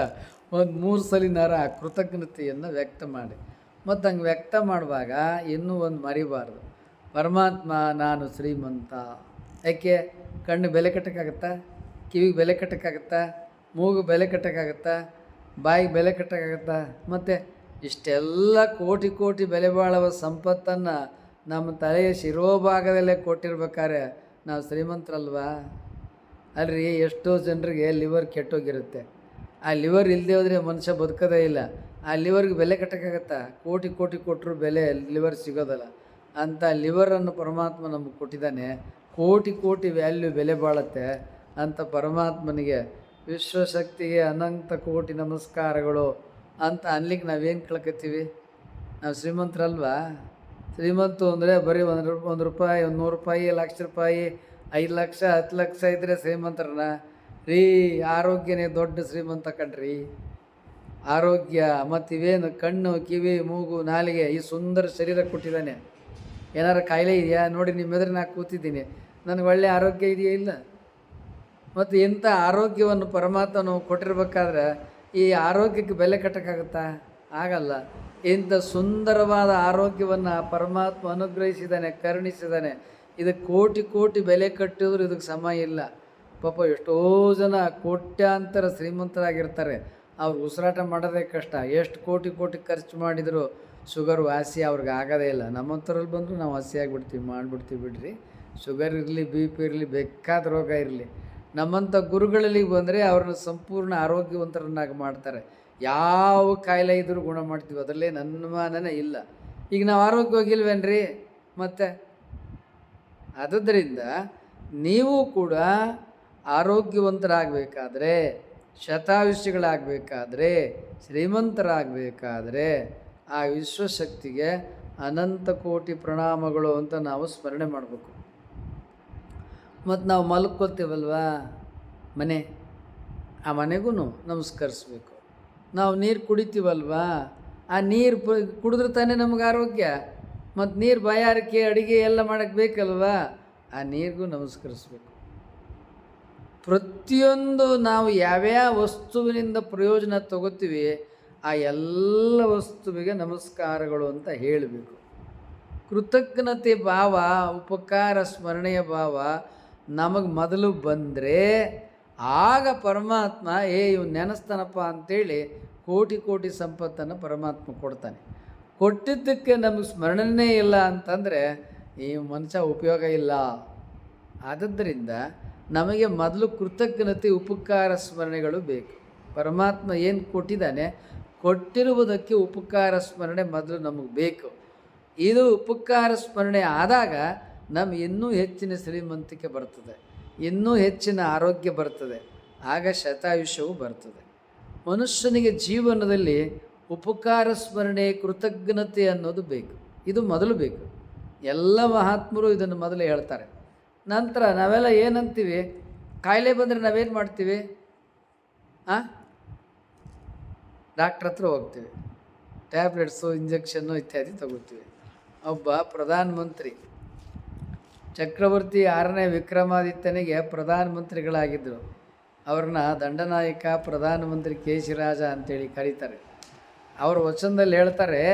ಒಂದು 3 ಸಲಿನಾರ ಕೃತಜ್ಞತೆಯನ್ನು ವ್ಯಕ್ತ ಮಾಡಿ. ಮತ್ತು ಹಂಗೆ ವ್ಯಕ್ತ ಮಾಡುವಾಗ ಇನ್ನೂ ಒಂದು ಮರಿಬಾರ್ದು, ಪರಮಾತ್ಮ ನಾನು ಶ್ರೀಮಂತ. ಯಾಕೆ? ಕಣ್ಣು ಬೆಲೆ ಕಟ್ಟೋಕ್ಕಾಗತ್ತಾ? ಕಿವಿಗೆ ಬೆಲೆ ಕಟ್ಟೋಕ್ಕಾಗತ್ತಾ? ಮೂಗು ಬೆಲೆ ಕಟ್ಟೋಕ್ಕಾಗತ್ತಾ? ಬಾಯಿಗೆ ಬೆಲೆ ಕಟ್ಟೋಕ್ಕಾಗತ್ತಾ? ಮತ್ತು ಇಷ್ಟೆಲ್ಲ ಕೋಟಿ ಕೋಟಿ ಬೆಲೆ ಬಾಳುವ ಸಂಪತ್ತನ್ನು ನಮ್ಮ ತಲೆಯ ಶಿರೋಭಾಗದಲ್ಲೇ ಕೊಟ್ಟಿರ್ಬೇಕಾದ್ರೆ ನಾವು ಶ್ರೀಮಂತರಲ್ವಾ? ಅಲ್ರಿ, ಎಷ್ಟೋ ಜನರಿಗೆ ಲಿವರ್ ಕೆಟ್ಟೋಗಿರುತ್ತೆ. ಆ ಲಿವರ್ ಇಲ್ಲದೆ ಹೋದರೆ ಮನುಷ್ಯ ಬದುಕೋದೇ ಇಲ್ಲ. ಆ ಲಿವರ್ಗೆ ಬೆಲೆ ಕಟ್ಟೋಕ್ಕಾಗತ್ತಾ? ಕೋಟಿ ಕೋಟಿ ಕೊಟ್ಟರು ಬೆಲೆ ಲಿವರ್ ಸಿಗೋದಲ್ಲ. ಅಂಥ ಲಿವರನ್ನು ಪರಮಾತ್ಮ ನಮಗೆ ಕೊಟ್ಟಿದ್ದಾನೆ. ಕೋಟಿ ಕೋಟಿ ವ್ಯಾಲ್ಯೂ ಬೆಲೆ ಬಾಳುತ್ತೆ ಅಂತ ಪರಮಾತ್ಮನಿಗೆ ವಿಶ್ವಶಕ್ತಿಗೆ ಅನಂತ ಕೋಟಿ ನಮಸ್ಕಾರಗಳು ಅಂತ ಅನ್ಲಿಕ್ಕೆ ನಾವೇನು ಕೇಳ್ಕೊತೀವಿ? ನಾವು ಶ್ರೀಮಂತರಲ್ವಾ? ಶ್ರೀಮಂತು ಅಂದರೆ ಬರೀ ಒಂದು ರೂಪಾಯಿ, 100 ರೂಪಾಯಿ, 1,00,000 ರೂಪಾಯಿ, 5 ಲಕ್ಷ 10 ಲಕ್ಷ ಇದ್ದರೆ ಶ್ರೀಮಂತರನ್ನ ರೀ? ಆರೋಗ್ಯನೇ ದೊಡ್ಡ ಶ್ರೀಮಂತ ಕಣ್ರಿ. ಆರೋಗ್ಯ ಮತ್ತು ಇವೇನು ಕಣ್ಣು ಕಿವಿ ಮೂಗು ನಾಲಿಗೆ ಈ ಸುಂದರ ಶರೀರ ಕೊಟ್ಟಿದ್ದಾನೆ. ಏನಾರು ಕಾಯಿಲೆ ಇದೆಯಾ ನೋಡಿ? ನಿಮ್ಮ ಎದುರು ನಾನು ಕೂತಿದ್ದೀನಿ, ನನಗೆ ಒಳ್ಳೆಯ ಆರೋಗ್ಯ ಇದೆಯಾ? ಇಲ್ಲ. ಮತ್ತು ಇಂಥ ಆರೋಗ್ಯವನ್ನು ಪರಮಾತ್ಮನು ಕೊಟ್ಟಿರ್ಬೇಕಾದ್ರೆ ಈ ಆರೋಗ್ಯಕ್ಕೆ ಬೆಲೆ ಕಟ್ಟೋಕ್ಕಾಗುತ್ತಾ? ಆಗಲ್ಲ. ಇಂಥ ಸುಂದರವಾದ ಆರೋಗ್ಯವನ್ನು ಪರಮಾತ್ಮ ಅನುಗ್ರಹಿಸಿದ್ದಾನೆ, ಕರುಣಿಸಿದ್ದಾನೆ. ಇದಕ್ಕೆ ಕೋಟಿ ಕೋಟಿ ಬೆಲೆ ಕಟ್ಟಿದ್ರು ಇದಕ್ಕೆ ಸಮ ಇಲ್ಲ. ಪಾಪ ಎಷ್ಟೋ ಜನ ಕೋಟ್ಯಾಂತರ ಶ್ರೀಮಂತರಾಗಿರ್ತಾರೆ, ಅವ್ರು ಉಸಿರಾಟ ಮಾಡೋದೇ ಕಷ್ಟ. ಎಷ್ಟು ಕೋಟಿ ಕೋಟಿ ಖರ್ಚು ಮಾಡಿದರೂ ಶುಗರ್ ವಾಸಿ ಅವ್ರಿಗೆ ಆಗೋದೇ ಇಲ್ಲ. ನಮ್ಮಂಥರಲ್ಲಿ ಬಂದರೂ ನಾವು ವಾಸಿಯಾಗಿಬಿಡ್ತೀವಿ, ಮಾಡಿಬಿಡ್ತೀವಿ ಬಿಡ್ರಿ. ಶುಗರ್ ಇರಲಿ, ಬಿ ಪಿ ಇರಲಿ, ಬೇಕಾದ ರೋಗ ಇರಲಿ, ನಮ್ಮಂಥ ಗುರುಗಳಲ್ಲಿ ಬಂದರೆ ಅವ್ರನ್ನ ಸಂಪೂರ್ಣ ಆರೋಗ್ಯವಂತರನ್ನಾಗಿ ಮಾಡ್ತಾರೆ. ಯಾವ ಕಾಯಿಲೆ ಇದ್ದರೂ ಗುಣ ಮಾಡ್ತೀವಿ, ಅದರಲ್ಲೇ ನನ್ನ ಅನುಮಾನನೇ ಇಲ್ಲ. ಈಗ ನಾವು ಆರೋಗ್ಯವಾಗಿಲ್ವೇನ್ರಿ? ಮತ್ತು ಆದ್ದರಿಂದ ನೀವು ಕೂಡ ಆರೋಗ್ಯವಂತರಾಗಬೇಕಾದ್ರೆ, ಶತಾಯುಷಿಗಳಾಗಬೇಕಾದ್ರೆ, ಶ್ರೀಮಂತರಾಗಬೇಕಾದ್ರೆ ಆ ವಿಶ್ವಶಕ್ತಿಗೆ ಅನಂತ ಕೋಟಿ ಪ್ರಣಾಮಗಳು ಅಂತ ನಾವು ಸ್ಮರಣೆ ಮಾಡಬೇಕು. ಮತ್ತು ನಾವು ಮಲ್ಕೊಳ್ತೀವಲ್ವಾ ಮನೆ, ಆ ಮನೆಗೂ ನಮಸ್ಕರಿಸ್ಬೇಕು. ನಾವು ನೀರು ಕುಡಿತೀವಲ್ವಾ, ಆ ನೀರು ಕುಡಿದ್ರೆ ತಾನೇ ನಮಗೆ ಆರೋಗ್ಯ. ಮತ್ತು ನೀರು ಬಾಯಾರಿಕೆ ಅಡುಗೆ ಎಲ್ಲ ಮಾಡೋಕ್ಕೆ ಬೇಕಲ್ವಾ, ಆ ನೀರಿಗೂ ನಮಸ್ಕರಿಸ್ಬೇಕು. ಪ್ರತಿಯೊಂದು ನಾವು ಯಾವ್ಯಾವ ವಸ್ತುವಿನಿಂದ ಪ್ರಯೋಜನ ತಗೋತೀವಿ ಆ ಎಲ್ಲ ವಸ್ತುವಿಗೆ ನಮಸ್ಕಾರಗಳು ಅಂತ ಹೇಳಬೇಕು. ಕೃತಜ್ಞತೆ ಭಾವ, ಉಪಕಾರ ಸ್ಮರಣೆಯ ಭಾವ ನಮಗೆ ಮೊದಲು ಬಂದರೆ ಆಗ ಪರಮಾತ್ಮ ಇವು ನೆನೆಸ್ತಾನಪ್ಪ ಅಂಥೇಳಿ ಕೋಟಿ ಕೋಟಿ ಸಂಪತ್ತನ್ನು ಪರಮಾತ್ಮ ಕೊಡ್ತಾನೆ. ಕೊಟ್ಟಿದ್ದಕ್ಕೆ ನಮಗೆ ಸ್ಮರಣೆಯೇ ಇಲ್ಲ ಅಂತಂದರೆ ಈ ಮನುಷ್ಯ ಉಪಯೋಗ ಇಲ್ಲ. ಆದ್ದರಿಂದ ನಮಗೆ ಮೊದಲು ಕೃತಜ್ಞತೆ ಉಪಕಾರ ಸ್ಮರಣೆಗಳು ಬೇಕು. ಪರಮಾತ್ಮ ಏನು ಕೊಟ್ಟಿದ್ದಾನೆ, ಕೊಟ್ಟಿರುವುದಕ್ಕೆ ಉಪಕಾರ ಸ್ಮರಣೆ ಮೊದಲು ನಮಗೆ ಬೇಕು. ಇದು ಉಪಕಾರ ಸ್ಮರಣೆ ಆದಾಗ ನಮ್ಗೆ ಇನ್ನೂ ಹೆಚ್ಚಿನ ಶ್ರೀಮಂತಿಕೆ ಬರ್ತದೆ, ಇನ್ನೂ ಹೆಚ್ಚಿನ ಆರೋಗ್ಯ ಬರ್ತದೆ, ಆಗ ಶತಾಯುಷ್ಯವು ಬರ್ತದೆ. ಮನುಷ್ಯನಿಗೆ ಜೀವನದಲ್ಲಿ ಉಪಕಾರ ಸ್ಮರಣೆ, ಕೃತಜ್ಞತೆ ಅನ್ನೋದು ಬೇಕು. ಇದು ಮೊದಲು ಬೇಕು. ಎಲ್ಲ ಮಹಾತ್ಮರು ಇದನ್ನು ಮೊದಲೇ ಹೇಳ್ತಾರೆ. ನಂತರ ನಾವೆಲ್ಲ ಏನಂತೀವಿ, ಕಾಯಿಲೆ ಬಂದರೆ ನಾವೇನು ಮಾಡ್ತೀವಿ? ಡಾಕ್ಟ್ರ್ ಹತ್ರ ಹೋಗ್ತೀವಿ, ಟ್ಯಾಬ್ಲೆಟ್ಸು ಇಂಜೆಕ್ಷನ್ನು ಇತ್ಯಾದಿ ತಗೋತೀವಿ. ಒಬ್ಬ ಪ್ರಧಾನಮಂತ್ರಿ ಚಕ್ರವರ್ತಿ 6ನೇ ವಿಕ್ರಮಾದಿತ್ಯನಿಗೆ ಪ್ರಧಾನಮಂತ್ರಿಗಳಾಗಿದ್ದರು. ಅವ್ರನ್ನ ದಂಡನಾಯಕ ಪ್ರಧಾನಮಂತ್ರಿ ಕೇಶಿರಾಜ ಅಂತೇಳಿ ಕರೀತಾರೆ. ಅವರು ವಚನದಲ್ಲಿ ಹೇಳ್ತಾರೆ,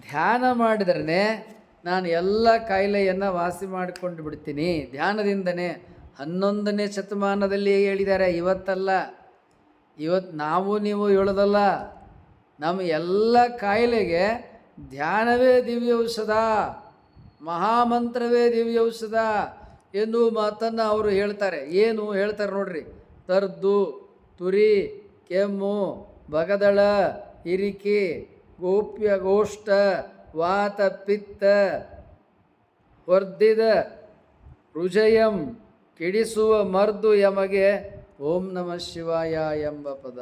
ಧ್ಯಾನ ಮಾಡಿದ್ರೆ ನಾನು ಎಲ್ಲ ಕಾಯಿಲೆಯನ್ನು ವಾಸಿ ಮಾಡಿಕೊಂಡು ಬಿಡ್ತೀನಿ. ಧ್ಯಾನದಿಂದನೇ 11ನೇ ಶತಮಾನದಲ್ಲಿ ಹೇಳಿದ್ದಾರೆ, ಇವತ್ತಲ್ಲ. ಇವತ್ತು ನಾವು ನೀವು ಹೇಳೋದಲ್ಲ. ನಮ್ಮ ಎಲ್ಲ ಕಾಯಿಲೆಗೆ ಧ್ಯಾನವೇ ದಿವ್ಯ ಔಷಧ, ಮಹಾಮಂತ್ರವೇ ದಿವ್ಯ ಔಷಧ ಎನ್ನುವ ಮಾತನ್ನು ಅವರು ಹೇಳ್ತಾರೆ. ಏನು ಹೇಳ್ತಾರೆ ನೋಡ್ರಿ, ತರ್ದು ತುರಿ, ಕೆಮ್ಮು, ಬಗದಳ, ಇರಿಕೆ, ಗೋಪ್ಯಗೋಷ್ಠ, ವಾತ ಪಿತ್ತ, ವರ್ಧಿದ ರುಜಯಂ, ಕಿಡಿಸುವ ಮರ್ದು ಯಮಗೆ ಓಂ ನಮಃ ಶಿವಾಯ ಎಂಬ ಪದ.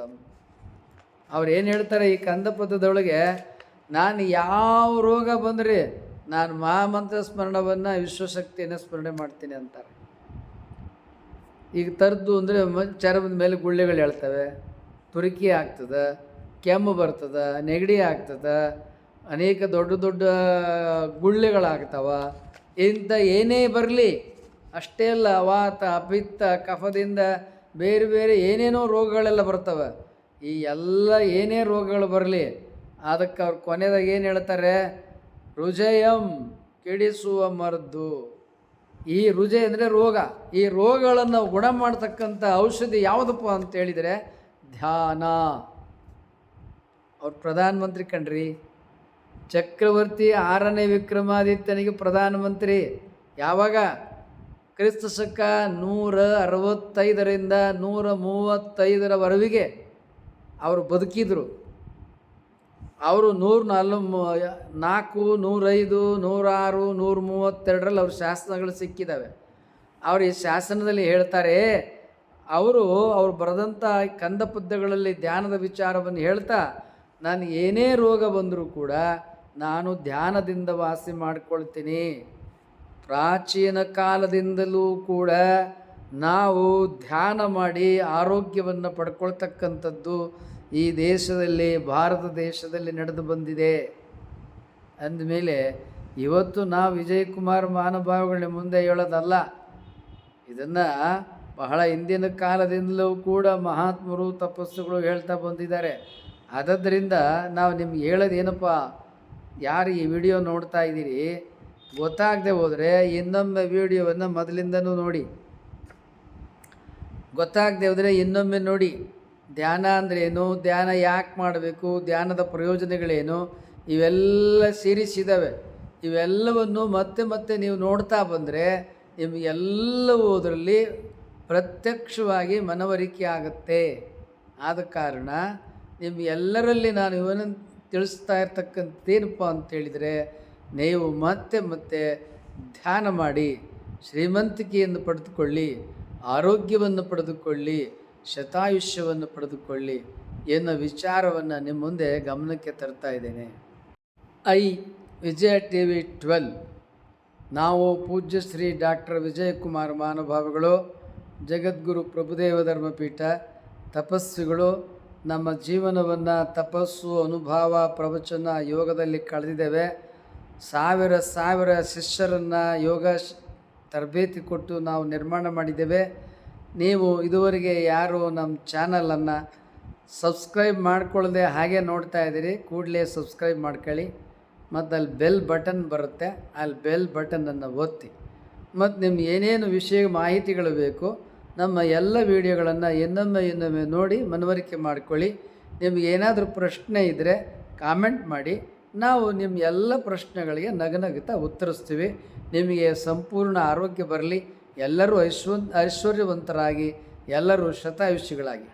ಅವ್ರು ಏನು ಹೇಳ್ತಾರೆ ಈ ಕಂದ ಪದದೊಳಗೆ, ನಾನು ಯಾವ ರೋಗ ಬಂದರೆ ನಾನು ಮಹಾಮಂತ್ರ ಸ್ಮರಣವನ್ನು ವಿಶ್ವಶಕ್ತಿಯನ್ನು ಸ್ಮರಣೆ ಮಾಡ್ತೀನಿ ಅಂತಾರೆ. ಈಗ ತರ್ದು ಅಂದರೆ ಚರ್ಮದ ಮೇಲೆ ಗುಳ್ಳೆಗಳು ಹೇಳ್ತವೆ, ತುರಿಕೆ ಆಗ್ತದೆ, ಕೆಮ್ಮು ಬರ್ತದೆ, ನೆಗಡಿ ಆಗ್ತದೆ, ಅನೇಕ ದೊಡ್ಡ ದೊಡ್ಡ ಗುಳ್ಳೆಗಳಾಗ್ತವ. ಇಂಥ ಏನೇ ಬರಲಿ, ಅಷ್ಟೇ ಅಲ್ಲ, ವಾತ ಪಿತ್ತ ಕಫದಿಂದ ಬೇರೆ ಬೇರೆ ಏನೇನೋ ರೋಗಗಳೆಲ್ಲ ಬರ್ತವೆ. ಈ ಎಲ್ಲ ಏನೇ ರೋಗಗಳು ಬರಲಿ ಅದಕ್ಕೆ ಅವ್ರು ಕೊನೆದಾಗ ಏನು ಹೇಳ್ತಾರೆ, ರುಜಯಂ, ಕೆಡಿಸುವ ಮರ್ದು. ಈ ರುಜೆ ಅಂದರೆ ರೋಗ. ಈ ರೋಗಗಳನ್ನು ಗುಣ ಮಾಡ್ತಕ್ಕಂಥ ಔಷಧಿ ಯಾವುದಪ್ಪ ಅಂತ ಹೇಳಿದರೆ ಧ್ಯಾನ. ಅವ್ರು ಪ್ರಧಾನಮಂತ್ರಿ ಕಣ್ರಿ, ಚಕ್ರವರ್ತಿ 6ನೇ ವಿಕ್ರಮಾದಿತ್ಯನಿಗೆ ಪ್ರಧಾನಮಂತ್ರಿ. ಯಾವಾಗ? ಕ್ರಿಸ್ತ ಶಕ 165ರಿಂದ 135ರವರೆಗೆ ಅವರು ಬದುಕಿದ್ರು. ಅವರು 104, 105, 106, 132ರಲ್ಲಿ ಅವ್ರ ಶಾಸನಗಳು ಸಿಕ್ಕಿದ್ದಾವೆ. ಅವರು ಈ ಶಾಸನದಲ್ಲಿ ಹೇಳ್ತಾರೆ, ಅವರು ಬರೆದಂಥ ಕಂದ ಪದ್ಯಗಳಲ್ಲಿ ಧ್ಯಾನದ ವಿಚಾರವನ್ನು ಹೇಳ್ತಾ, ನಾನು ಏನೇ ರೋಗ ಬಂದರೂ ಕೂಡ ನಾನು ಧ್ಯಾನದಿಂದ ವಾಸಿ ಮಾಡಿಕೊಳ್ತೀನಿ. ಪ್ರಾಚೀನ ಕಾಲದಿಂದಲೂ ಕೂಡ ನಾವು ಧ್ಯಾನ ಮಾಡಿ ಆರೋಗ್ಯವನ್ನು ಪಡ್ಕೊಳ್ತಕ್ಕಂಥದ್ದು ಈ ದೇಶದಲ್ಲಿ, ಭಾರತ ದೇಶದಲ್ಲಿ ನಡೆದು ಬಂದಿದೆ. ಅಂದಮೇಲೆ ಇವತ್ತು ನಾವು ವಿಜಯಕುಮಾರ್ ಮಹಾನುಭಾವಗಳ ಮುಂದೆ ಹೇಳೋದಲ್ಲ, ಇದನ್ನು ಬಹಳ ಹಿಂದಿನ ಕಾಲದಿಂದಲೂ ಕೂಡ ಮಹಾತ್ಮರು ತಪಸ್ಸುಗಳು ಹೇಳ್ತಾ ಬಂದಿದ್ದಾರೆ. ಆದ್ದರಿಂದ ನಾವು ನಿಮ್ಗೆ ಹೇಳೋದೇನಪ್ಪ, ಯಾರು ಈ ವಿಡಿಯೋ ನೋಡ್ತಾ ಇದ್ದೀರಿ ಗೊತ್ತಾಗದೆ ಹೋದರೆ ಇನ್ನೊಮ್ಮೆ ವಿಡಿಯೋವನ್ನು ಮೊದಲಿಂದನೂ ನೋಡಿ, ಗೊತ್ತಾಗದೆ ಹೋದರೆ ಇನ್ನೊಮ್ಮೆ ನೋಡಿ. ಧ್ಯಾನ ಅಂದ್ರೇನು, ಧ್ಯಾನ ಯಾಕೆ ಮಾಡಬೇಕು, ಧ್ಯಾನದ ಪ್ರಯೋಜನಗಳೇನು, ಇವೆಲ್ಲ ಸೇರಿಸಿದ್ದಾವೆ. ಇವೆಲ್ಲವನ್ನು ಮತ್ತೆ ಮತ್ತೆ ನೀವು ನೋಡ್ತಾ ಬಂದರೆ ನಿಮಗೆಲ್ಲವೂ ಅದರಲ್ಲಿ ಪ್ರತ್ಯಕ್ಷವಾಗಿ ಮನವರಿಕೆ ಆಗುತ್ತೆ. ಆದ ಕಾರಣ ನಿಮಗೆಲ್ಲರಲ್ಲಿ ನಾನು ಇವನು ತಿಳಿಸ್ತಾ ಇರ್ತಕ್ಕಂಥದ್ದೇನಪ್ಪ ಅಂತೇಳಿದರೆ, ನೀವು ಮತ್ತೆ ಮತ್ತೆ ಧ್ಯಾನ ಮಾಡಿ ಶ್ರೀಮಂತಿಕೆಯನ್ನು ಪಡೆದುಕೊಳ್ಳಿ, ಆರೋಗ್ಯವನ್ನು ಪಡೆದುಕೊಳ್ಳಿ, ಶತಾಯುಷ್ಯವನ್ನು ಪಡೆದುಕೊಳ್ಳಿ ಎನ್ನೋ ವಿಚಾರವನ್ನು ನಿಮ್ಮ ಮುಂದೆ ಗಮನಕ್ಕೆ ತರ್ತಾ ಇದ್ದೇನೆ. ವಿಜಯ TV 12. ನಾವು ಪೂಜ್ಯ ಶ್ರೀ ಡಾಕ್ಟರ್ ವಿಜಯಕುಮಾರ್ ಮಹಾನುಭಾವಗಳು, ಜಗದ್ಗುರು ಪ್ರಭುದೇವ ಧರ್ಮಪೀಠ ತಪಸ್ವಿಗಳು. ನಮ್ಮ ಜೀವನವನ್ನು ತಪಸ್ಸು, ಅನುಭವ, ಪ್ರವಚನ, ಯೋಗದಲ್ಲಿ ಕಳೆದಿದ್ದೇವೆ. ಸಾವಿರ ಶಿಷ್ಯರನ್ನು ಯೋಗ ತರಬೇತಿ ಕೊಟ್ಟು ನಾವು ನಿರ್ಮಾಣ ಮಾಡಿದ್ದೇವೆ. ನೀವು ಇದುವರೆಗೆ ಯಾರು ನಮ್ಮ ಚಾನಲನ್ನು ಸಬ್ಸ್ಕ್ರೈಬ್ ಮಾಡ್ಕೊಳ್ಳದೆ ಹಾಗೆ ನೋಡ್ತಾ ಇದ್ದೀರಿ, ಕೂಡಲೇ ಸಬ್ಸ್ಕ್ರೈಬ್ ಮಾಡ್ಕೊಳ್ಳಿ. ಮತ್ತು ಅಲ್ಲಿ ಬೆಲ್ ಬಟನ್ ಬರುತ್ತೆ, ಅಲ್ಲಿ ಬೆಲ್ ಬಟನನ್ನು ಒತ್ತಿ. ಮತ್ತು ನಿಮ್ಗೆ ಏನೇನು ವಿಷಯ ಮಾಹಿತಿಗಳು ಬೇಕು, ನಮ್ಮ ಎಲ್ಲ ವಿಡಿಯೋಗಳನ್ನು ಇನ್ನೊಮ್ಮೆ ನೋಡಿ ಮನವರಿಕೆ ಮಾಡ್ಕೊಳ್ಳಿ. ನಿಮ್ಗೆ ಏನಾದರೂ ಪ್ರಶ್ನೆ ಇದ್ದರೆ ಕಾಮೆಂಟ್ ಮಾಡಿ, ನಾವು ನಿಮ್ಮ ಎಲ್ಲ ಪ್ರಶ್ನೆಗಳಿಗೆ ನಗನಗುತ್ತಾ ಉತ್ತರಿಸ್ತೀವಿ. ನಿಮಗೆ ಸಂಪೂರ್ಣ ಆರೋಗ್ಯ ಬರಲಿ, ಎಲ್ಲರೂ ಐಶ್ವರ್ಯವಂತರಾಗಿ, ಎಲ್ಲರೂ ಶತಾಯುಷಿಗಳಾಗಿ.